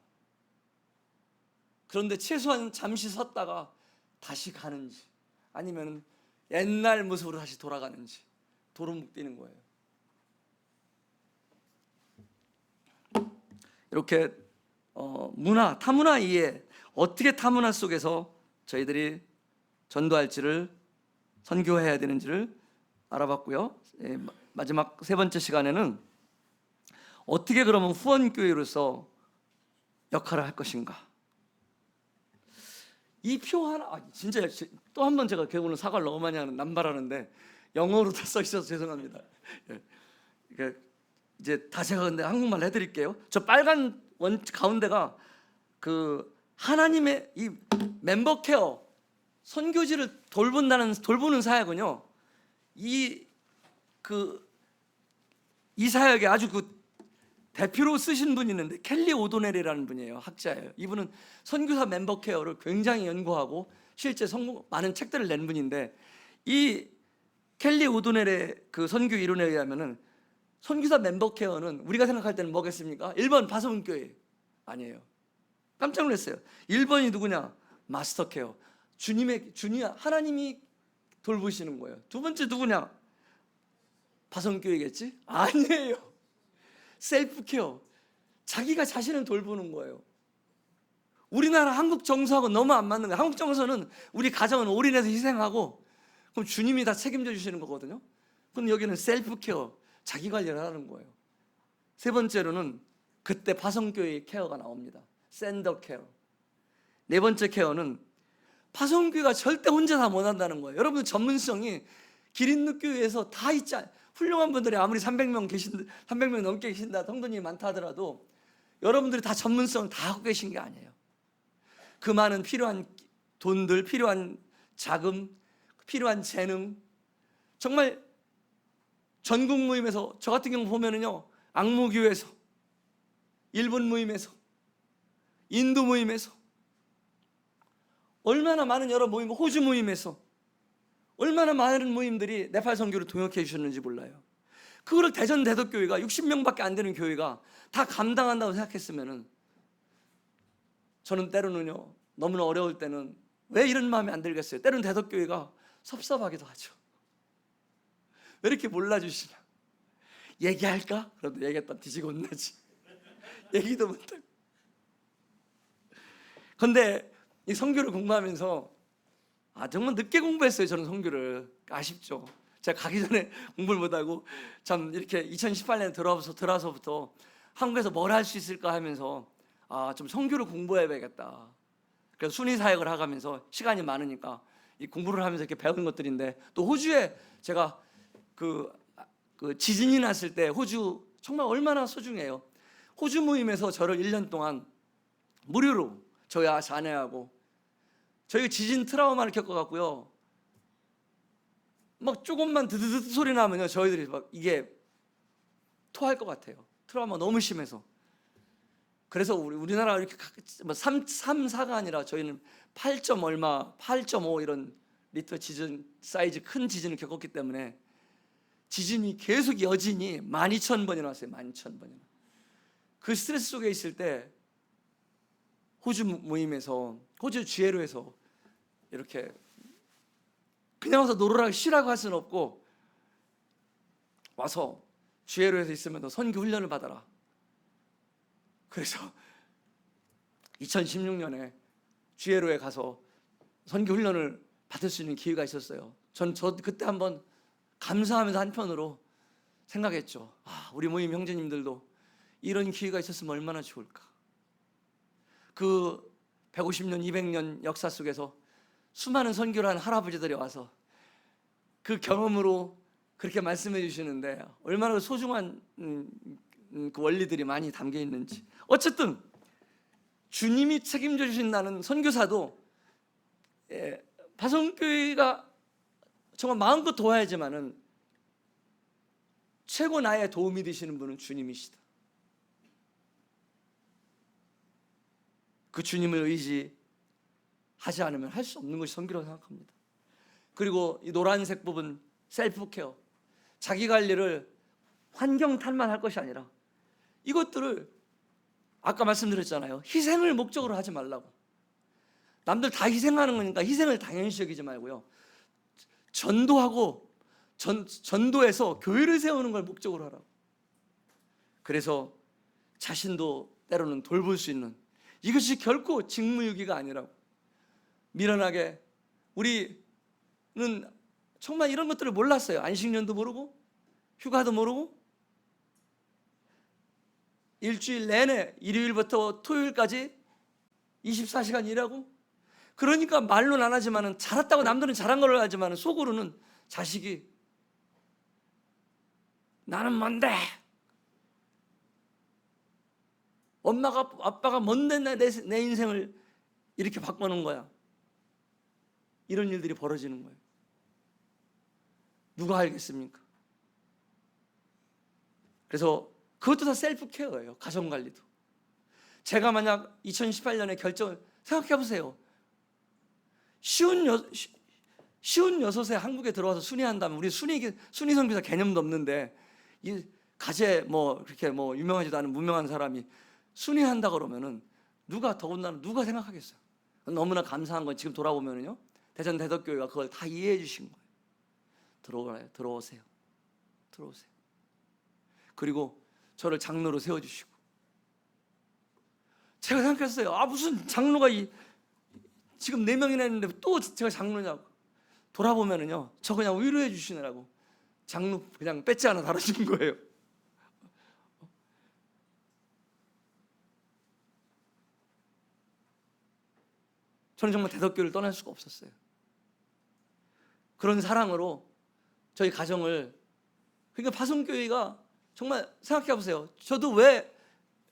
[SPEAKER 1] 그런데 최소한 잠시 섰다가 다시 가는지 아니면 옛날 모습으로 다시 돌아가는지 도루묵 뛰는 거예요. 이렇게 타문화 이해, 어떻게 타문화 속에서 저희들이 전도할지를 선교해야 되는지를 알아봤고요. 마지막 세 번째 시간에는 어떻게 그러면 후원교회로서 역할을 할 것인가. 이 표 하나 진짜 또 한 번 제가 오늘 사과를 너무 많이 남발하는데 영어로 다 써 있어서 죄송합니다. 이제 다 제가 근데 한국말 해드릴게요. 저 빨간 가운데가 그 하나님의 이 멤버 케어 선교지를 돌보는 사역은요. 이 사역에 아주 대표로 쓰신 분이 있는데 켈리 오도넬이라는 분이에요. 학자예요. 이분은 선교사 멤버 케어를 굉장히 연구하고 실제 많은 책들을 낸 분인데 이 켈리 오도넬의 그 선교 이론에 의하면은 선교사 멤버 케어는 우리가 생각할 때는 뭐겠습니까? 1번 파송교회 아니에요. 깜짝 놀랐어요. 1번이 누구냐? 마스터 케어. 하나님이 돌보시는 거예요. 두 번째 누구냐? 파송교회겠지? 아니에요. 셀프 케어. 자기가 자신을 돌보는 거예요. 우리나라 한국 정서하고 너무 안 맞는 거예요. 한국 정서는 우리 가정은 올인해서 희생하고 그럼 주님이 다 책임져 주시는 거거든요. 그럼 여기는 셀프 케어, 자기 관리를 하는 거예요. 세 번째로는 그때 파송교회의 케어가 나옵니다. 샌더 케어. 네 번째 케어는 파송교회가 절대 혼자 다 못한다는 거예요. 여러분 전문성이 기린누교회에서 다 있지 않아요. 훌륭한 분들이 아무리 300명 넘게 계신다, 성도님이 많다 하더라도 여러분들이 다 전문성을 다 갖고 계신 게 아니에요. 그 많은 필요한 돈들, 필요한 자금, 필요한 재능, 정말 전국 모임에서 저 같은 경우 보면은요, 앙모교회에서, 일본 모임에서, 인도 모임에서, 얼마나 많은 여러 모임, 호주 모임에서 얼마나 많은 모임들이 네팔 선교를 동역해 주셨는지 몰라요. 그거를 대전 대덕교회가 60명밖에 안 되는 교회가 다 감당한다고 생각했으면은 저는 때로는요, 너무나 어려울 때는 왜 이런 마음이 안 들겠어요? 때로는 대덕교회가 섭섭하기도 하죠. 왜 이렇게 몰라주시냐? 얘기할까? 그래도 얘기했다 뒤지고 혼나지. 얘기도 못하고. 근데 이 선교를 공부하면서 정말 늦게 공부했어요. 저는 선교를. 아쉽죠. 제가 가기 전에 공부를 못하고 참 이렇게 2018년에 들어와서부터 한국에서 뭘 할 수 있을까 하면서 좀 선교를 공부해야겠다. 그래서 순위 사역을 하면서 시간이 많으니까 이 공부를 하면서 이렇게 배우는 것들인데, 또 호주에 제가 그 지진이 났을 때 호주 정말 얼마나 소중해요. 호주 모임에서 저를 1년 동안 무료로 저희 아내하고, 저희 지진 트라우마를 겪어갖고요, 막 조금만 드드드 소리 나면요 저희들이 막 이게 토할 것 같아요. 트라우마 너무 심해서. 그래서 우리나라 이렇게 3, 4가 아니라 저희는 8점 얼마, 8.5 이런 리터 지진 사이즈 큰 지진을 겪었기 때문에 지진이 계속 여진이 12,000번이나 왔어요. 12,000번이나. 그 스트레스 속에 있을 때 호주 모임에서, 호주 GLO에서 이렇게 그냥 와서 놀으라고 쉬라고 할 수는 없고, 와서 GLO에서 있으면 너 선교 훈련을 받아라. 그래서 2016년에 GLO에 가서 선교 훈련을 받을 수 있는 기회가 있었어요. 저 그때 한번 감사하면서 한편으로 생각했죠. 우리 모임 형제님들도 이런 기회가 있었으면 얼마나 좋을까. 그 150년, 200년 역사 속에서 수많은 선교를 한 할아버지들이 와서 그 경험으로 그렇게 말씀해 주시는데 얼마나 소중한 그 원리들이 많이 담겨 있는지. 어쨌든 주님이 책임져 주신다는 선교사도 파송교회가 정말 마음껏 도와야지만은 최고 나의 도움이 되시는 분은 주님이시다. 그 주님을 의지하지 않으면 할 수 없는 것이 선교라고 생각합니다. 그리고 이 노란색 부분 셀프 케어, 자기 관리를 환경 탓만 할 것이 아니라 이것들을 아까 말씀드렸잖아요. 희생을 목적으로 하지 말라고. 남들 다 희생하는 거니까 희생을 당연시 여기지 말고요. 전도하고 전도해서 교회를 세우는 걸 목적으로 하라고. 그래서 자신도 때로는 돌볼 수 있는, 이것이 결코 직무유기가 아니라고. 미련하게 우리는 정말 이런 것들을 몰랐어요. 안식년도 모르고 휴가도 모르고 일주일 내내 일요일부터 토요일까지 24시간 일하고, 그러니까 말로는 안 하지만은 잘했다고 남들은 잘한 걸 하지만은 속으로는 자식이 나는 뭔데, 엄마가 아빠가 뭔데 내 인생을 이렇게 바꿔놓은 거야. 이런 일들이 벌어지는 거예요. 누가 알겠습니까? 그래서 그것도 다 셀프 케어예요. 가정관리도. 제가 만약 2018년에 결정을 생각해 보세요. 쉬운 여섯에 한국에 들어와서 순위한다면, 우리 순위 선교사 개념도 없는데 이 가제 그렇게 유명하지도 않은 무명한 사람이 순위한다 그러면은 더군다나 누가 생각하겠어요? 너무나 감사한 건 지금 돌아보면은요, 대전 대덕교회가 그걸 다 이해해 주신 거예요. 들어오세요. 그리고 저를 장로로 세워주시고, 제가 생각했어요. 무슨 장로가 지금 4명이나 있는데 또 제가 장로냐고. 돌아보면은요, 저 그냥 위로해 주시느라고 장로 그냥 배지 하나 달아준 거예요. 저는 정말 대덕교를 떠날 수가 없었어요. 그런 사랑으로 저희 가정을, 그러니까 파송교회가 정말 생각해 보세요. 저도 왜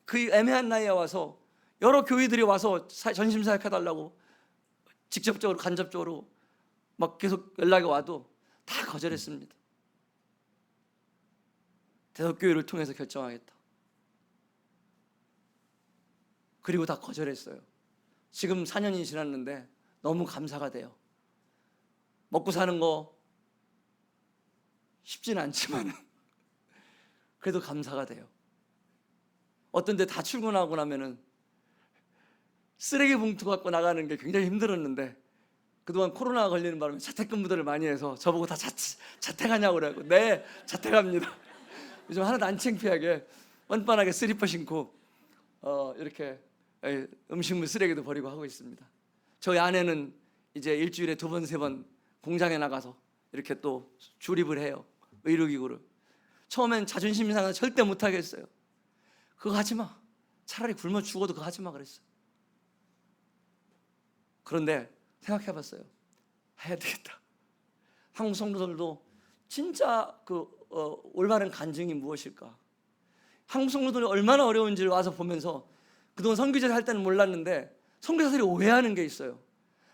[SPEAKER 1] 그 애매한 나이에 와서 여러 교회들이 와서 전심사역 해달라고 직접적으로 간접적으로 막 계속 연락이 와도 다 거절했습니다. 대덕교회를 통해서 결정하겠다. 그리고 다 거절했어요. 지금 4년이 지났는데 너무 감사가 돼요. 먹고 사는 거 쉽지는 않지만 그래도 감사가 돼요. 어떤 데 다 출근하고 나면은 쓰레기 봉투 갖고 나가는 게 굉장히 힘들었는데, 그동안 코로나가 걸리는 바람에 자택근무들을 많이 해서 저보고 다 자택하냐고 그러고, 네, 자택합니다. 요즘 하나도 안 창피하게 뻔뻔하게 슬리퍼 신고 이렇게 음식물 쓰레기도 버리고 하고 있습니다. 저희 아내는 이제 일주일에 2번, 3번 공장에 나가서 이렇게 또 조립을 해요. 의료기구를. 처음엔 자존심이 상해서 절대 못하겠어요. 그거 하지 마. 차라리 굶어 죽어도 그거 하지 마 그랬어요. 그런데 생각해봤어요. 해야 되겠다. 한국 성도들도 진짜 올바른 간증이 무엇일까? 한국 성도들이 얼마나 어려운지를 와서 보면서 그동안 선교제를 할 때는 몰랐는데 선교사들이 오해하는 게 있어요.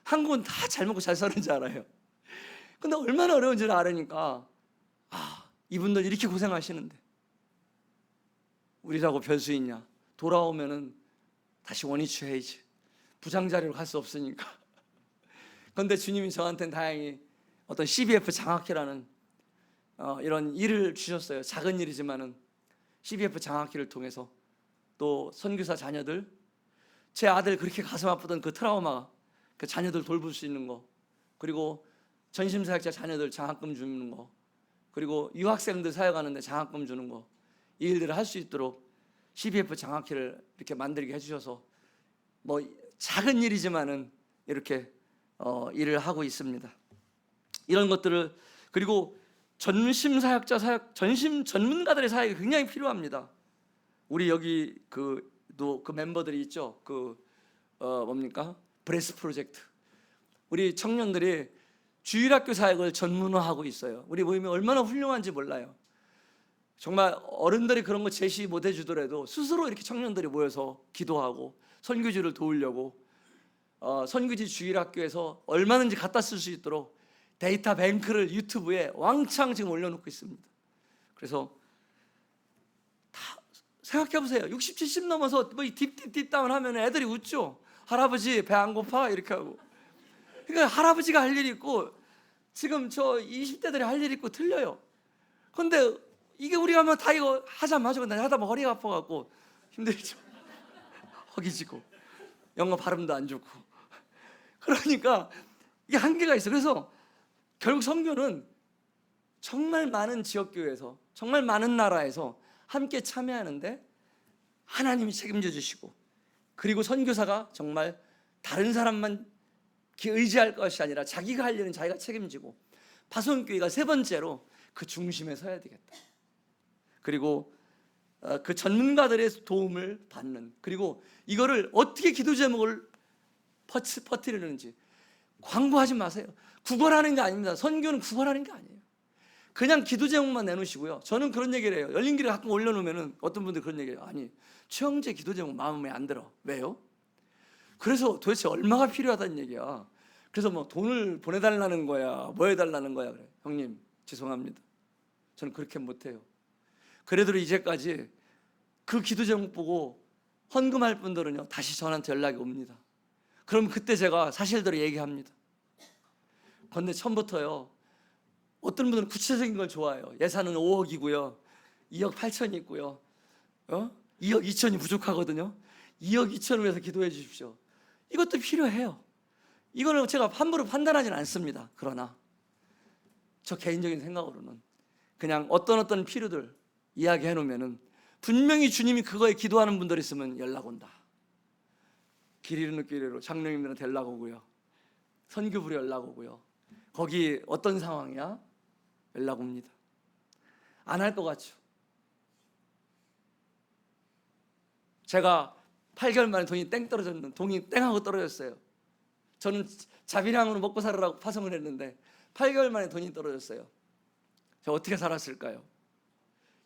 [SPEAKER 1] 한국은 다 잘 먹고 잘 사는 줄 알아요. 근데 얼마나 어려운지를 알으니까 이분들 이렇게 고생하시는데 우리라고 별 수 있냐? 돌아오면은 다시 원위치 해야지. 부장자리로 갈 수 없으니까. 그런데 주님이 저한테는 다행히 어떤 CBF 장학회라는 이런 일을 주셨어요. 작은 일이지만은 CBF 장학회를 통해서 또 선교사 자녀들, 제 아들 그렇게 가슴 아프던 그 트라우마, 그 자녀들 돌볼 수 있는 거, 그리고 전심사역자 자녀들 장학금 주는 거, 그리고 유학생들 사역하는데 장학금 주는 거, 이 일들을 할 수 있도록 CBF 장학회를 이렇게 만들게 해주셔서 뭐 작은 일이지만은 이렇게 일을 하고 있습니다. 이런 것들을, 그리고 전심 전문가들의 사역이 굉장히 필요합니다. 우리 여기 그 멤버들이 있죠. 뭡니까? 브레스 프로젝트. 우리 청년들이 주일학교 사역을 전문화하고 있어요. 우리 모임이 얼마나 훌륭한지 몰라요. 정말 어른들이 그런 거 제시 못 해주더라도 스스로 이렇게 청년들이 모여서 기도하고 선교지를 도우려고 선교지 주일학교에서 얼마든지 갖다 쓸 수 있도록 데이터 뱅크를 유튜브에 왕창 지금 올려놓고 있습니다. 그래서 다 생각해보세요. 60, 70 넘어서 뭐 딥 다운 하면 애들이 웃죠. 할아버지 배 안 고파? 이렇게 하고. 그러니까 할아버지가 할 일이 있고 지금 저 20대들이 할 일이 있고 틀려요. 그런데 이게 우리가 뭐 다 이거 하자마자 근데 하다 보면 허리가 아파갖고 힘들죠. 허기지고 영어 발음도 안 좋고. 그러니까 이게 한계가 있어. 그래서 결국 선교는 정말 많은 지역교회에서, 정말 많은 나라에서 함께 참여하는데 하나님이 책임져 주시고, 그리고 선교사가 정말 다른 사람만 의지할 것이 아니라 자기가 할 일은 자기가 책임지고, 파송교회가 3번째로 그 중심에 서야 되겠다. 그리고 그 전문가들의 도움을 받는, 그리고 이거를 어떻게 기도 제목을 퍼뜨리는지 광고하지 마세요. 구걸하는 게 아닙니다. 선교는 구걸하는 게 아니에요. 그냥 기도 제목만 내놓으시고요. 저는 그런 얘기를 해요. 열린길에 가끔 올려놓으면 어떤 분들 그런 얘기해요. 아니, 최영재 기도 제목 마음에 안 들어. 왜요? 그래서 도대체 얼마가 필요하다는 얘기야. 그래서 뭐 돈을 보내달라는 거야, 뭐 해달라는 거야. 그래. 형님 죄송합니다. 저는 그렇게 못해요. 그래도 이제까지 그 기도 제목 보고 헌금할 분들은요 다시 저한테 연락이 옵니다. 그럼 그때 제가 사실대로 얘기합니다. 그런데 처음부터요 어떤 분들은 구체적인 걸 좋아해요. 예산은 5억이고요 2억 8천이 있고요 2억 2천이 부족하거든요. 2억 2천을 위해서 기도해 주십시오. 이것도 필요해요. 이거는 제가 함부로 판단하지는 않습니다. 그러나 저 개인적인 생각으로는 그냥 어떤 필요들 이야기해 놓으면은 분명히 주님이 그거에 기도하는 분들 있으면 연락 온다. 길 잃는 교회로 장로님들한테 연락 오고요, 선교부로 연락 오고요, 거기 어떤 상황이야? 연락 옵니다. 안 할 것 같죠? 제가 8개월 만에 돈이 땡하고 떨어졌어요. 저는 자비량으로 먹고 살으라고 파송을 했는데 8개월 만에 돈이 떨어졌어요. 제가 어떻게 살았을까요?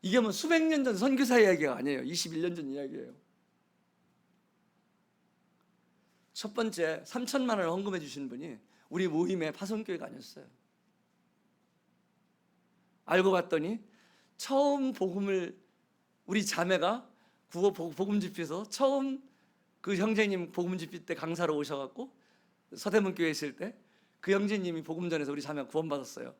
[SPEAKER 1] 이게 뭐 수백 년 전 선교사 이야기가 아니에요. 21년 전 이야기예요. 첫 번째 3천만 원을 헌금해 주신 분이 우리 모임의 파송교회가 아니었어요. 알고 봤더니 처음 복음을, 우리 자매가 국어 복음 집회에서 처음 그 형제님 복음 집회 때 강사로 오셔갖고 서대문 교회에 있을 때 그 형제님이 복음 전해서 우리 자매가 구원받았어요.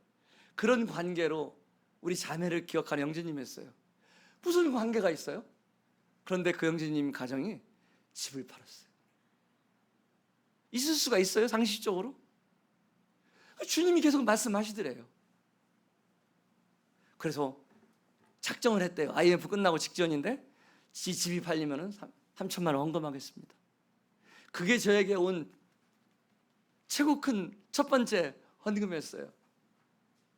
[SPEAKER 1] 그런 관계로 우리 자매를 기억하는 형제님이었어요. 무슨 관계가 있어요? 그런데 그 형제님 가정이 집을 팔았어요. 있을 수가 있어요? 상식적으로? 주님이 계속 말씀하시더래요. 그래서 작정을 했대요. IMF 끝나고 직전인데 집이 팔리면은 3천만 원 헌금하겠습니다. 그게 저에게 온 최고 큰 첫 번째 헌금이었어요.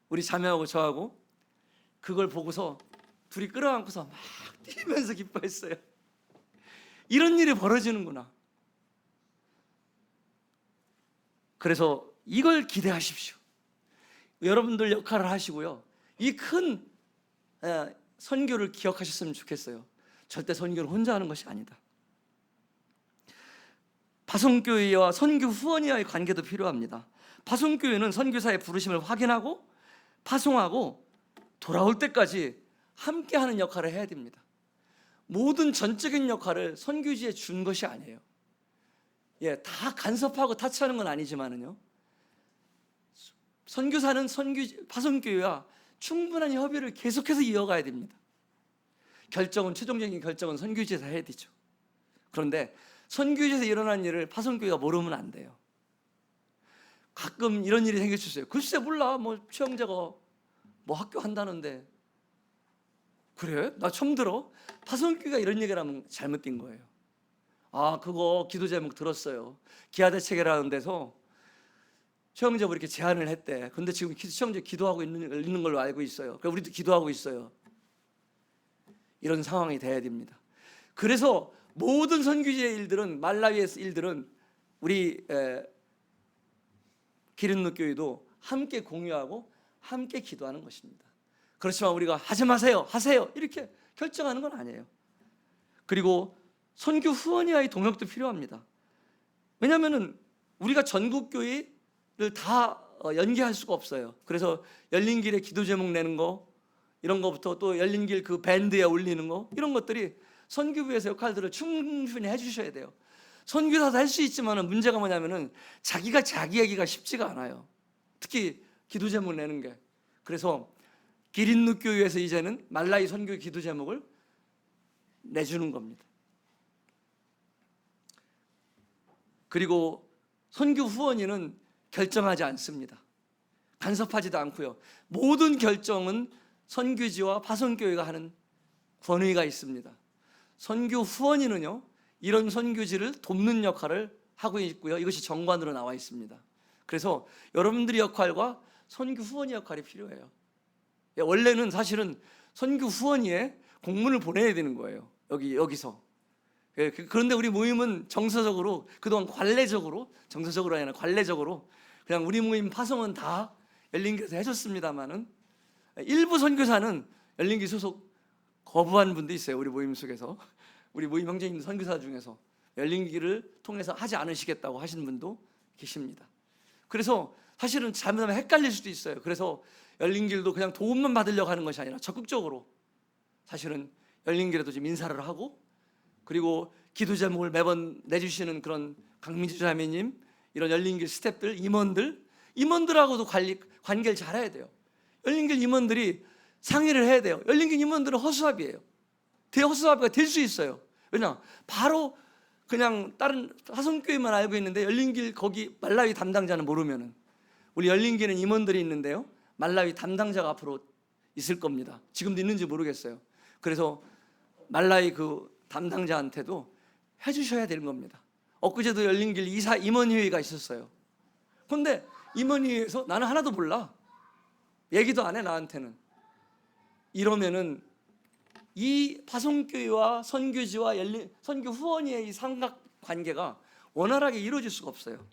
[SPEAKER 1] 우리 자매하고 저하고 그걸 보고서 둘이 끌어안고서 막 뛰면서 기뻐했어요. 이런 일이 벌어지는구나. 그래서 이걸 기대하십시오. 여러분들 역할을 하시고요, 이 큰 선교를 기억하셨으면 좋겠어요. 절대 선교를 혼자 하는 것이 아니다. 파송교회와 선교 후원이와의 관계도 필요합니다. 파송교회는 선교사의 부르심을 확인하고 파송하고 돌아올 때까지 함께하는 역할을 해야 됩니다. 모든 전적인 역할을 선교지에 준 것이 아니에요. 다 간섭하고 타치하는 건 아니지만은요, 선교사는 파송교회와 충분한 협의를 계속해서 이어가야 됩니다. 최종적인 결정은 선교지에서 해야 되죠. 그런데 선교지에서 일어난 일을 파송교회가 모르면 안 돼요. 가끔 이런 일이 생길 수 있어요. 글쎄 몰라, 최영재가 학교 한다는데. 그래? 나 처음 들어. 파송교회가 이런 얘기를 하면 잘못된 거예요. 그거 기도 제목 들었어요. 기아대책이라는 데서 최영재가 이렇게 제안을 했대. 근데 지금 최영재 기도하고 있는 걸로 알고 있어요. 그러니까 우리도 기도하고 있어요. 이런 상황이 돼야 됩니다. 그래서 모든 선교지의 일들은, 말라위의 일들은 우리 기린노 교회도 함께 공유하고 함께 기도하는 것입니다. 그렇지만 우리가 하지 마세요, 하세요 이렇게 결정하는 건 아니에요. 그리고 선교 후원이와의 동역도 필요합니다. 왜냐하면 우리가 전국 교회를 다 연계할 수가 없어요. 그래서 열린길에 기도 제목 내는 거, 이런 거부터 또 열린길 그 밴드에 올리는 거, 이런 것들이 선교부에서 역할들을 충분히 해주셔야 돼요. 선교사도 할 수 있지만 문제가 뭐냐면은 자기가 자기 얘기가 쉽지가 않아요. 특히 기도 제목 내는 게. 그래서 기린누 교회에서 이제는 말라위 선교 기도 제목을 내주는 겁니다. 그리고 선교 후원인은 결정하지 않습니다. 간섭하지도 않고요. 모든 결정은 선교지와 파송교회가 하는 권위가 있습니다. 선교 후원인은요, 이런 선교지를 돕는 역할을 하고 있고요. 이것이 정관으로 나와 있습니다. 그래서 여러분들의 역할과 선교 후원의 역할이 필요해요. 원래는 사실은 선교 후원위에 공문을 보내야 되는 거예요. 여기서. 그런데 우리 모임은 정서적으로, 그동안 정서적으로 아니라 관례적으로 그냥 우리 모임 파송은 다 열린교에서 해줬습니다만은, 일부 선교사는 열린교 소속 거부한 분도 있어요. 우리 모임 속에서, 우리 모임 형제님 선교사 중에서 열린교를 통해서 하지 않으시겠다고 하시는 분도 계십니다. 그래서 사실은 잘못하면 헷갈릴 수도 있어요. 그래서 열린길도 그냥 도움만 받으려고 하는 것이 아니라 적극적으로 사실은 열린길에도 좀 인사를 하고, 그리고 기도 제목을 매번 내주시는 그런 강민주 자매님, 이런 열린길 스태프들, 임원들하고도 관계를 잘해야 돼요. 열린길 임원들이 상의를 해야 돼요. 열린길 임원들은 허수아비예요. 대허수아비가 될 수 있어요. 왜냐? 바로 그냥 다른 화성교회만 알고 있는데 열린길 거기 말라위 담당자는 모르면은, 우리 열린길은 임원들이 있는데요, 말라위 담당자가 앞으로 있을 겁니다. 지금도 있는지 모르겠어요. 그래서 말라위 그 담당자한테도 해주셔야 되는 겁니다. 엊그제도 열린길 이사 임원회의가 있었어요. 그런데 임원회의에서 나는 하나도 몰라, 얘기도 안 해 나한테는. 이러면은 이 파송교회와 선교지와 선교 후원의 이 삼각관계가 원활하게 이루어질 수가 없어요.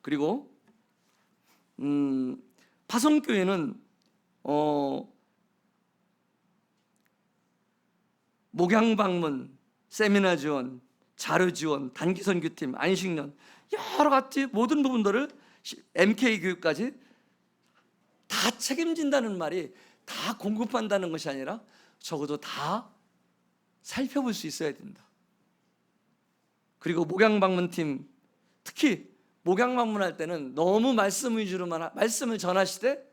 [SPEAKER 1] 그리고 파송교회는 목양 방문, 세미나 지원, 자료 지원, 단기 선교팀, 안식년, 여러 가지 모든 부분들을 MK 교육까지 다 책임진다는 말이 다 공급한다는 것이 아니라 적어도 다 살펴볼 수 있어야 된다. 그리고 목양 방문팀, 특히 목양 방문할 때는 너무 말씀 위주로만 말씀을 전하시되,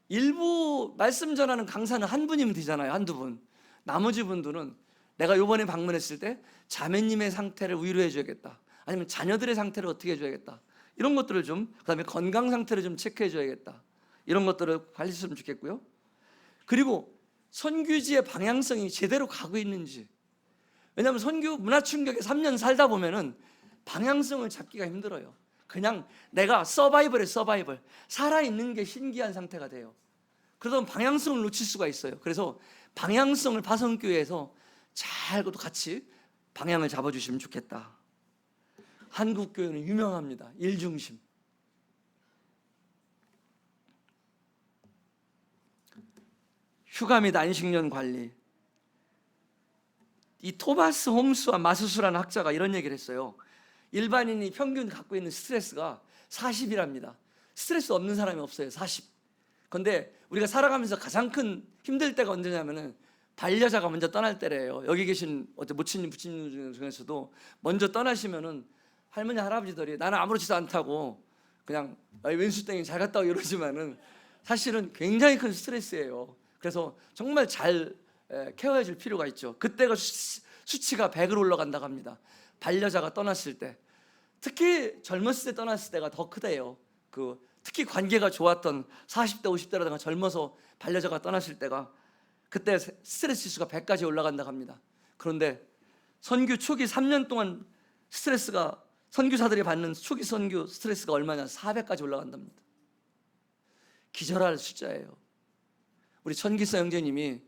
[SPEAKER 1] 일부 말씀 전하는 강사는 한 분이면 되잖아요. 한두 분. 나머지 분들은 내가 이번에 방문했을 때 자매님의 상태를 위로해 줘야겠다, 아니면 자녀들의 상태를 어떻게 해줘야겠다, 이런 것들을 좀, 그다음에 건강 상태를 좀 체크해 줘야겠다, 이런 것들을 관리했으면 좋겠고요. 그리고 선교지의 방향성이 제대로 가고 있는지, 왜냐하면 선교 문화 충격에 3년 살다 보면은 방향성을 잡기가 힘들어요. 그냥 내가 서바이벌 살아있는 게 신기한 상태가 돼요. 그러다 보면 방향성을 놓칠 수가 있어요. 그래서 방향성을 파송교회에서 잘 같이 방향을 잡아주시면 좋겠다. 한국 교회는 유명합니다. 일 중심. 휴가 및 안식년 관리. 이 토마스 홈스와 마스수라는 학자가 이런 얘기를 했어요. 일반인이 평균 갖고 있는 스트레스가 40이랍니다. 스트레스 없는 사람이 없어요. 40. 그런데 우리가 살아가면서 가장 큰 힘들 때가 언제냐면은 반려자가 먼저 떠날 때래요. 여기 계신 모친님, 부친님 중에서도 먼저 떠나시면은 할머니, 할아버지들이 나는 아무렇지도 않다고 그냥 왼수땡이 잘 갔다 오고 이러지만은 사실은 굉장히 큰 스트레스예요. 그래서 정말 잘 케어해 줄 필요가 있죠. 그때가 수치가 100으로 올라간다고 합니다. 반려자가 떠났을 때, 특히 젊었을 때 떠났을 때가 더 크대요. 특히 관계가 좋았던 40대 50대라든가 젊어서 반려자가 떠났을 때가, 그때 스트레스 지수가 100까지 올라간다고 합니다. 그런데 선교 초기 3년 동안 스트레스가, 선교사들이 받는 초기 선교 스트레스가 얼마냐? 400까지 올라간답니다. 기절할 숫자예요. 우리 천기서 형제님이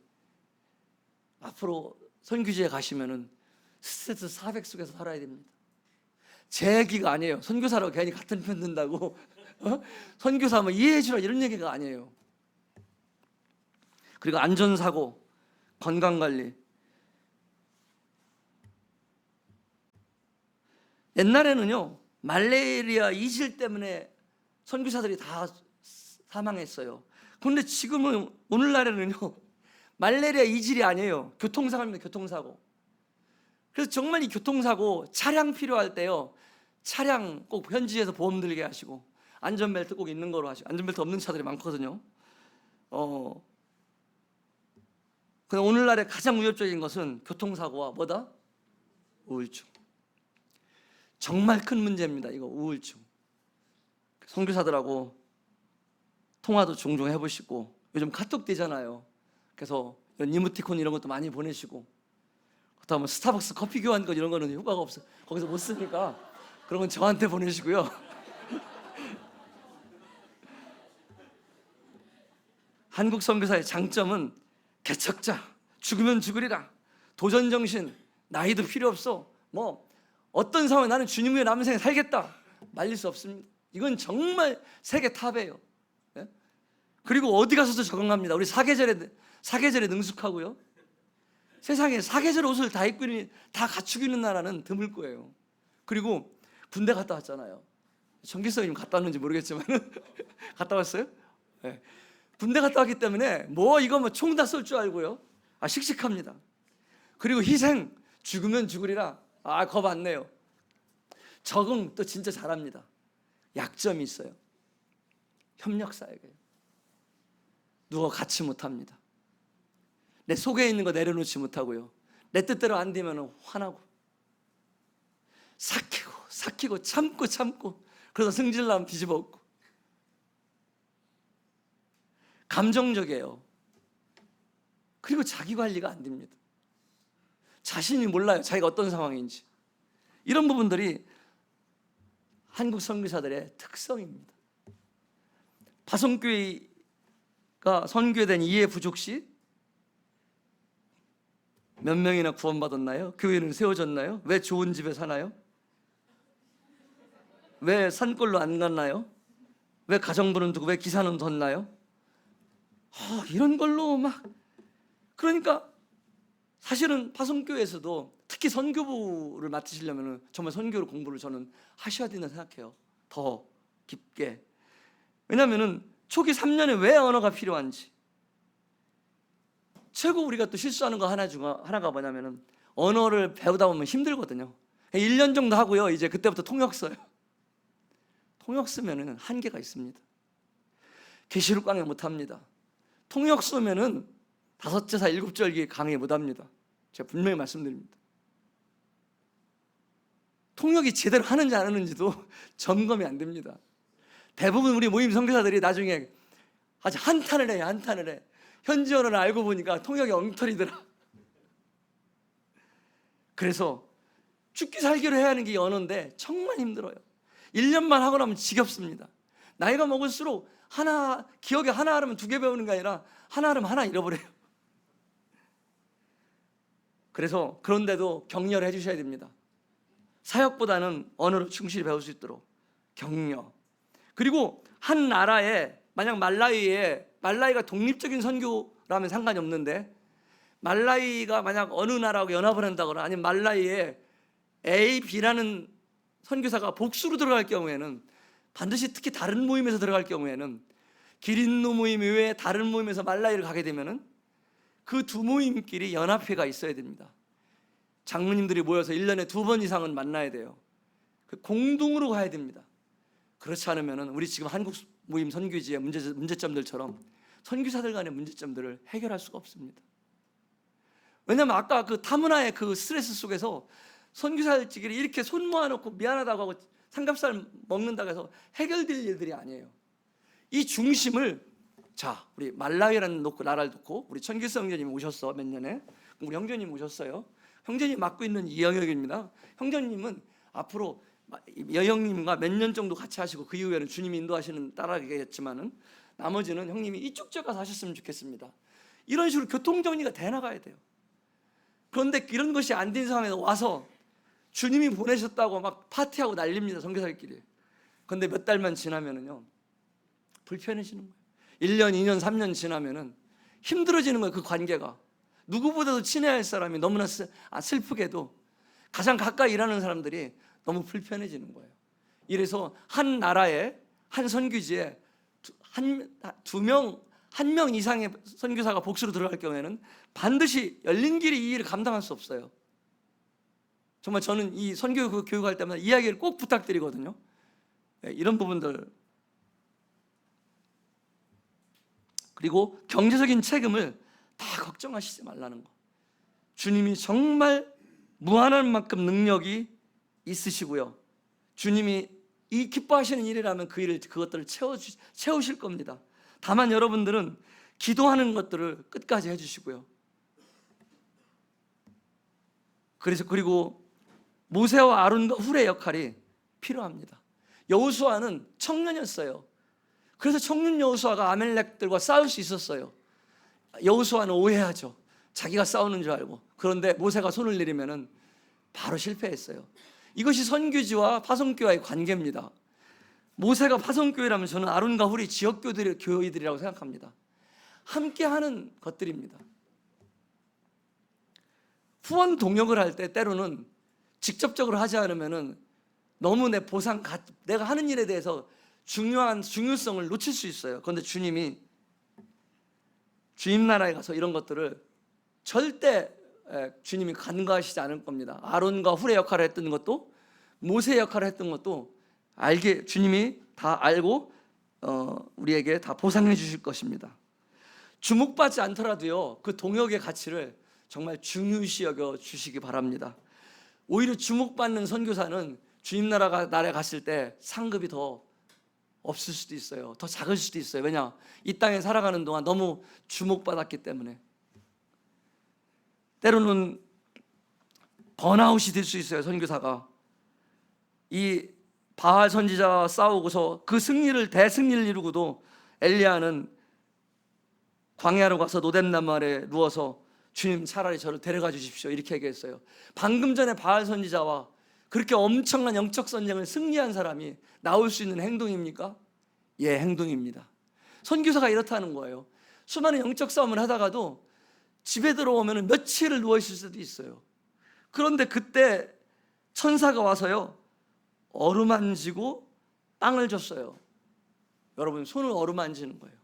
[SPEAKER 1] 앞으로 선교지에 가시면은 스트레스 400 속에서 살아야 됩니다. 제 얘기가 아니에요. 선교사라고 괜히 같은 편 든다고 선교사 뭐 이해해 주라 이런 얘기가 아니에요. 그리고 안전사고, 건강관리. 옛날에는요 말레이리아 이질 때문에 선교사들이 다 사망했어요. 그런데 지금은, 오늘날에는요 말레리아 이질이 아니에요. 교통사고입니다. 교통사고. 그래서 정말 이 교통사고 차량 필요할 때요, 차량 꼭 현지에서 보험 들게 하시고 안전벨트 꼭 있는 거로 하시고, 안전벨트 없는 차들이 많거든요. 근데 오늘날에 가장 위협적인 것은 교통사고와 뭐다? 우울증. 정말 큰 문제입니다. 이거 우울증. 선교사들하고 통화도 종종 해보시고, 요즘 카톡 되잖아요. 그래서 이런 이모티콘 이런 것도 많이 보내시고, 그다음에 스타벅스 커피 교환권 이런 거는 효과가 없어, 거기서 못 쓰니까 그런 건 저한테 보내시고요. 한국 선교사의 장점은 개척자, 죽으면 죽으리라, 도전정신, 나이도 필요 없어, 뭐 어떤 상황에 나는 주님 위해 남은 생에 살겠다, 말릴 수 없습니다. 이건 정말 세계 탑이에요. 예? 그리고 어디 가서도 적응합니다. 우리 사계절에 능숙하고요. 세상에 사계절 옷을 다 입고 있는, 다 갖추고 있는 나라는 드물 거예요. 그리고 군대 갔다 왔잖아요. 정기성님 갔다 왔는지 모르겠지만 갔다 왔어요? 네. 군대 갔다 왔기 때문에 이거 총 다 쏠 줄 알고요. 씩씩합니다. 그리고 희생, 죽으면 죽으리라, 겁 안 내요. 적응 또 진짜 잘합니다. 약점이 있어요. 협력사역이에요. 누가 같이 못합니다. 내 속에 있는 거 내려놓지 못하고요, 내 뜻대로 안 되면 화나고 삭히고 참고 그러다 승질나면 뒤집어 엎고. 감정적이에요. 그리고 자기 관리가 안 됩니다. 자신이 몰라요, 자기가 어떤 상황인지. 이런 부분들이 한국 선교사들의 특성입니다. 파송교회가 선교된 이해 부족 시 몇 명이나 구원받았나요? 교회는 세워졌나요? 왜 좋은 집에 사나요? 왜 산골로 안 갔나요? 왜 가정부는 두고 왜 기사는 뒀나요? 이런 걸로 그러니까 사실은 파송교회에서도 특히 선교부를 맡으시려면 정말 선교로 공부를 저는 하셔야 된다고 생각해요. 더 깊게. 왜냐하면 초기 3년에 왜 언어가 필요한지. 최고 우리가 또 실수하는 거 하나가 뭐냐면은 언어를 배우다 보면 힘들거든요. 1년 정도 하고요, 이제 그때부터 통역 써요. 통역 쓰면은 한계가 있습니다. 계시록 강의 못 합니다. 통역 쓰면은 5제사 7절기 강의 못 합니다. 제가 분명히 말씀드립니다. 통역이 제대로 하는지 안 하는지도 점검이 안 됩니다. 대부분 우리 모임 선교사들이 나중에 아주 한탄을 해. 현지 언어를 알고 보니까 통역이 엉터리더라. 그래서 죽기 살기로 해야 하는 게 언어인데 정말 힘들어요. 1년만 하고 나면 지겹습니다. 나이가 먹을수록 기억에 하나 하면 2개 배우는 게 아니라 하나 하면 하나 잃어버려요. 그래서 그런데도 격려를 해주셔야 됩니다. 사역보다는 언어를 충실히 배울 수 있도록 격려. 그리고 한 나라에 만약 말라위가 독립적인 선교라면 상관이 없는데, 말라위가 만약 어느 나라하고 연합을 한다거나 아니면 말라위에 A, B라는 선교사가 복수로 들어갈 경우에는, 반드시 특히 다른 모임에서 들어갈 경우에는, 기린노 모임 외에 다른 모임에서 말라위를 가게 되면은 그 두 모임끼리 연합회가 있어야 됩니다. 장로님들이 모여서 1년에 2번 이상은 만나야 돼요. 공동으로 가야 됩니다. 그렇지 않으면 우리 지금 한국 모임 선교지의 문제점들처럼 선교사들 간의 문제점들을 해결할 수가 없습니다. 왜냐하면 아까 그 타문화의 그 스트레스 속에서 선교사들끼리 이렇게 손 모아놓고 미안하다고 하고 삼겹살 먹는다고 해서 해결될 일들이 아니에요. 이 중심을, 자, 우리 말라위라는 나라를 놓고 우리 천길성 형제님이 오셨어. 몇 년에 우리 형제님 오셨어요. 형제님 맡고 있는 이 영역입니다. 형제님은 앞으로 여형님과 몇 년 정도 같이 하시고 그 이후에는 주님이 인도하시는 따라가겠지만은 나머지는 형님이 이쪽 지역 가서 하셨으면 좋겠습니다. 이런 식으로 교통정리가 돼 나가야 돼요. 그런데 이런 것이 안 된 상황에서 와서 주님이 보내셨다고 막 파티하고 난립니다. 선교사들끼리. 그런데 몇 달만 지나면은요 불편해지는 거예요. 1년, 2년, 3년 지나면은 힘들어지는 거예요. 그 관계가. 누구보다도 친해야 할 사람이 너무나 슬프게도 가장 가까이 일하는 사람들이 너무 불편해지는 거예요. 이래서 한 나라에, 한 선교지에 한 명 이상의 선교사가 복수로 들어갈 경우에는 반드시 열린 길이 이 일을 감당할 수 없어요. 정말 저는 이 선교 교육할 때마다 이야기를 꼭 부탁드리거든요. 이런 부분들. 그리고 경제적인 책임을 다 걱정하시지 말라는 거. 주님이 정말 무한한 만큼 능력이 있으시고요. 주님이 이 기뻐하시는 일이라면 그것들을 채우실 겁니다. 다만 여러분들은 기도하는 것들을 끝까지 해주시고요. 그리고 모세와 아론과 훌의 역할이 필요합니다. 여호수아는 청년이었어요. 그래서 청년 여호수아가 아멜렉들과 싸울 수 있었어요. 여호수아는 오해하죠. 자기가 싸우는 줄 알고. 그런데 모세가 손을 내리면은 바로 실패했어요. 이것이 선교지와 파송교회의 관계입니다. 모세가 파송교회라면 저는 아론과 훌이 지역교회들이라고 생각합니다. 함께하는 것들입니다. 후원 동역을 할 때 때로는 직접적으로 하지 않으면은 너무 내가 하는 일에 대해서 중요성을 놓칠 수 있어요. 그런데 주님이 주님 나라에 가서 이런 것들을 절대 주님이 간과하시지 않을 겁니다. 아론과 훌의 역할을 했던 것도 모세의 역할을 했던 것도 주님이 다 알고 우리에게 다 보상해 주실 것입니다. 주목받지 않더라도요 그 동역의 가치를 정말 중요시 여겨 주시기 바랍니다. 오히려 주목받는 선교사는 주님 나라에 갔을 때 상급이 더 없을 수도 있어요. 더 작을 수도 있어요. 왜냐? 이 땅에 살아가는 동안 너무 주목받았기 때문에. 때로는 번아웃이 될 수 있어요. 선교사가 이 바알 선지자와 싸우고서 그 대승리를 이루고도 엘리야는 광야로 가서 노뎀나무 아래 누워서 주님 차라리 저를 데려가 주십시오 이렇게 얘기했어요. 방금 전에 바알 선지자와 그렇게 엄청난 영적 전쟁을 승리한 사람이 나올 수 있는 행동입니까? 예, 행동입니다. 선교사가 이렇다는 거예요. 수많은 영적 싸움을 하다가도 집에 들어오면 며칠을 누워있을 수도 있어요. 그런데 그때 천사가 와서요 어루만지고 빵을 줬어요. 여러분 손을 어루만지는 거예요.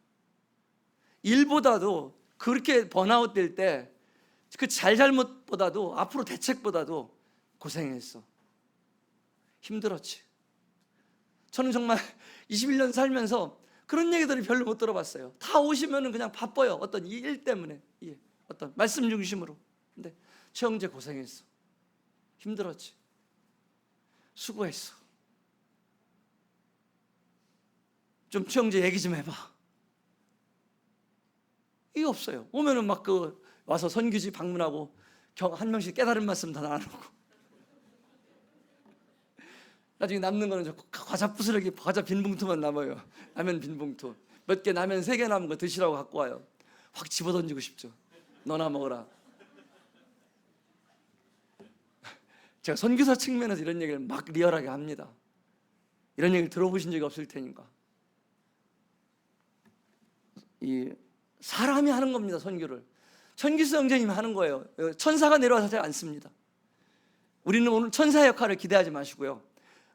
[SPEAKER 1] 일보다도 그렇게 번아웃 될 때 그 잘못보다도 앞으로 대책보다도 고생했어. 힘들었지. 저는 정말 21년 살면서 그런 얘기들을 별로 못 들어봤어요. 다 오시면 그냥 바빠요. 어떤 일 때문에, 어떤 말씀 중심으로. 근데 최영재 고생했어. 힘들었지. 수고했어. 좀 최영재 얘기 좀 해봐. 이게 없어요. 오면은 와서 선교지 방문하고 한 명씩 깨달은 말씀 다 나누고, 나중에 남는 거는 과자 부스러기, 과자 빈 봉투만 남아요. 라면 빈 봉투 몇 개, 라면 3개 남은 거 드시라고 갖고 와요. 확 집어던지고 싶죠. 너나 먹어라. 제가 선교사 측면에서 이런 얘기를 막 리얼하게 합니다. 이런 얘기를 들어보신 적이 없을 테니까. 이 사람이 하는 겁니다. 선교를 천기수 형제님이 하는 거예요. 천사가 내려와서 하지 않습니다. 우리는 오늘 천사 역할을 기대하지 마시고요,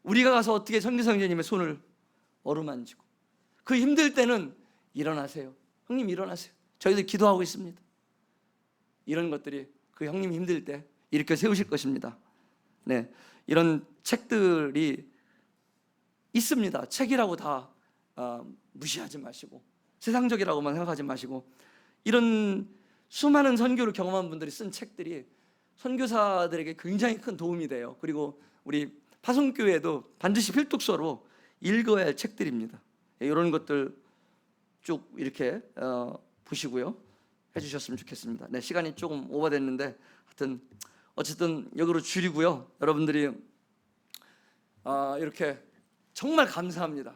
[SPEAKER 1] 우리가 가서 어떻게 천기수 형제님의 손을 어루만지고, 그 힘들 때는 일어나세요. 형님 일어나세요. 저희들 기도하고 있습니다. 이런 것들이 그 형님 힘들 때 일으켜 세우실 것입니다. 네, 이런 책들이 있습니다. 책이라고 다 무시하지 마시고, 세상적이라고만 생각하지 마시고, 이런 수많은 선교를 경험한 분들이 쓴 책들이 선교사들에게 굉장히 큰 도움이 돼요. 그리고 우리 파송교회도 반드시 필독서로 읽어야 할 책들입니다. 이런 것들 쭉 이렇게 보시고요, 해주셨으면 좋겠습니다. 네, 시간이 조금 오버됐는데 하여튼 어쨌든 여기로 줄이고요, 여러분들이 이렇게 정말 감사합니다.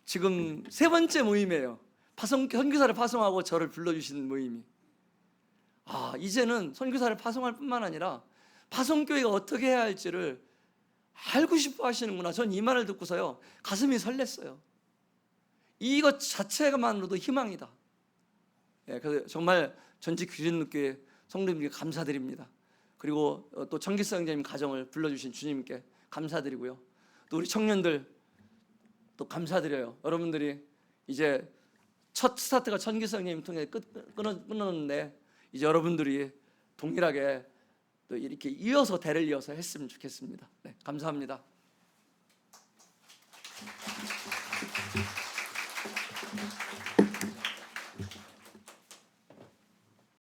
[SPEAKER 1] 지금 3번째 모임이에요. 선교사를 파송하고 저를 불러주신 모임이. 이제는 선교사를 파송할 뿐만 아니라 파송교회가 어떻게 해야 할지를 알고 싶어 하시는구나. 전 이 말을 듣고서요, 가슴이 설렜어요. 이것 자체만으로도 희망이다. 그래서 정말 전직 귀진교회 성도님께 감사드립니다. 그리고 또 천기수 형제님 가정을 불러주신 주님께 감사드리고요, 또 우리 청년들 또 감사드려요. 여러분들이 이제 첫 스타트가 천기수 형님 통해 끊었는데, 이제 여러분들이 동일하게 또 이렇게 이어서 대를 이어서 했으면 좋겠습니다. 네, 감사합니다.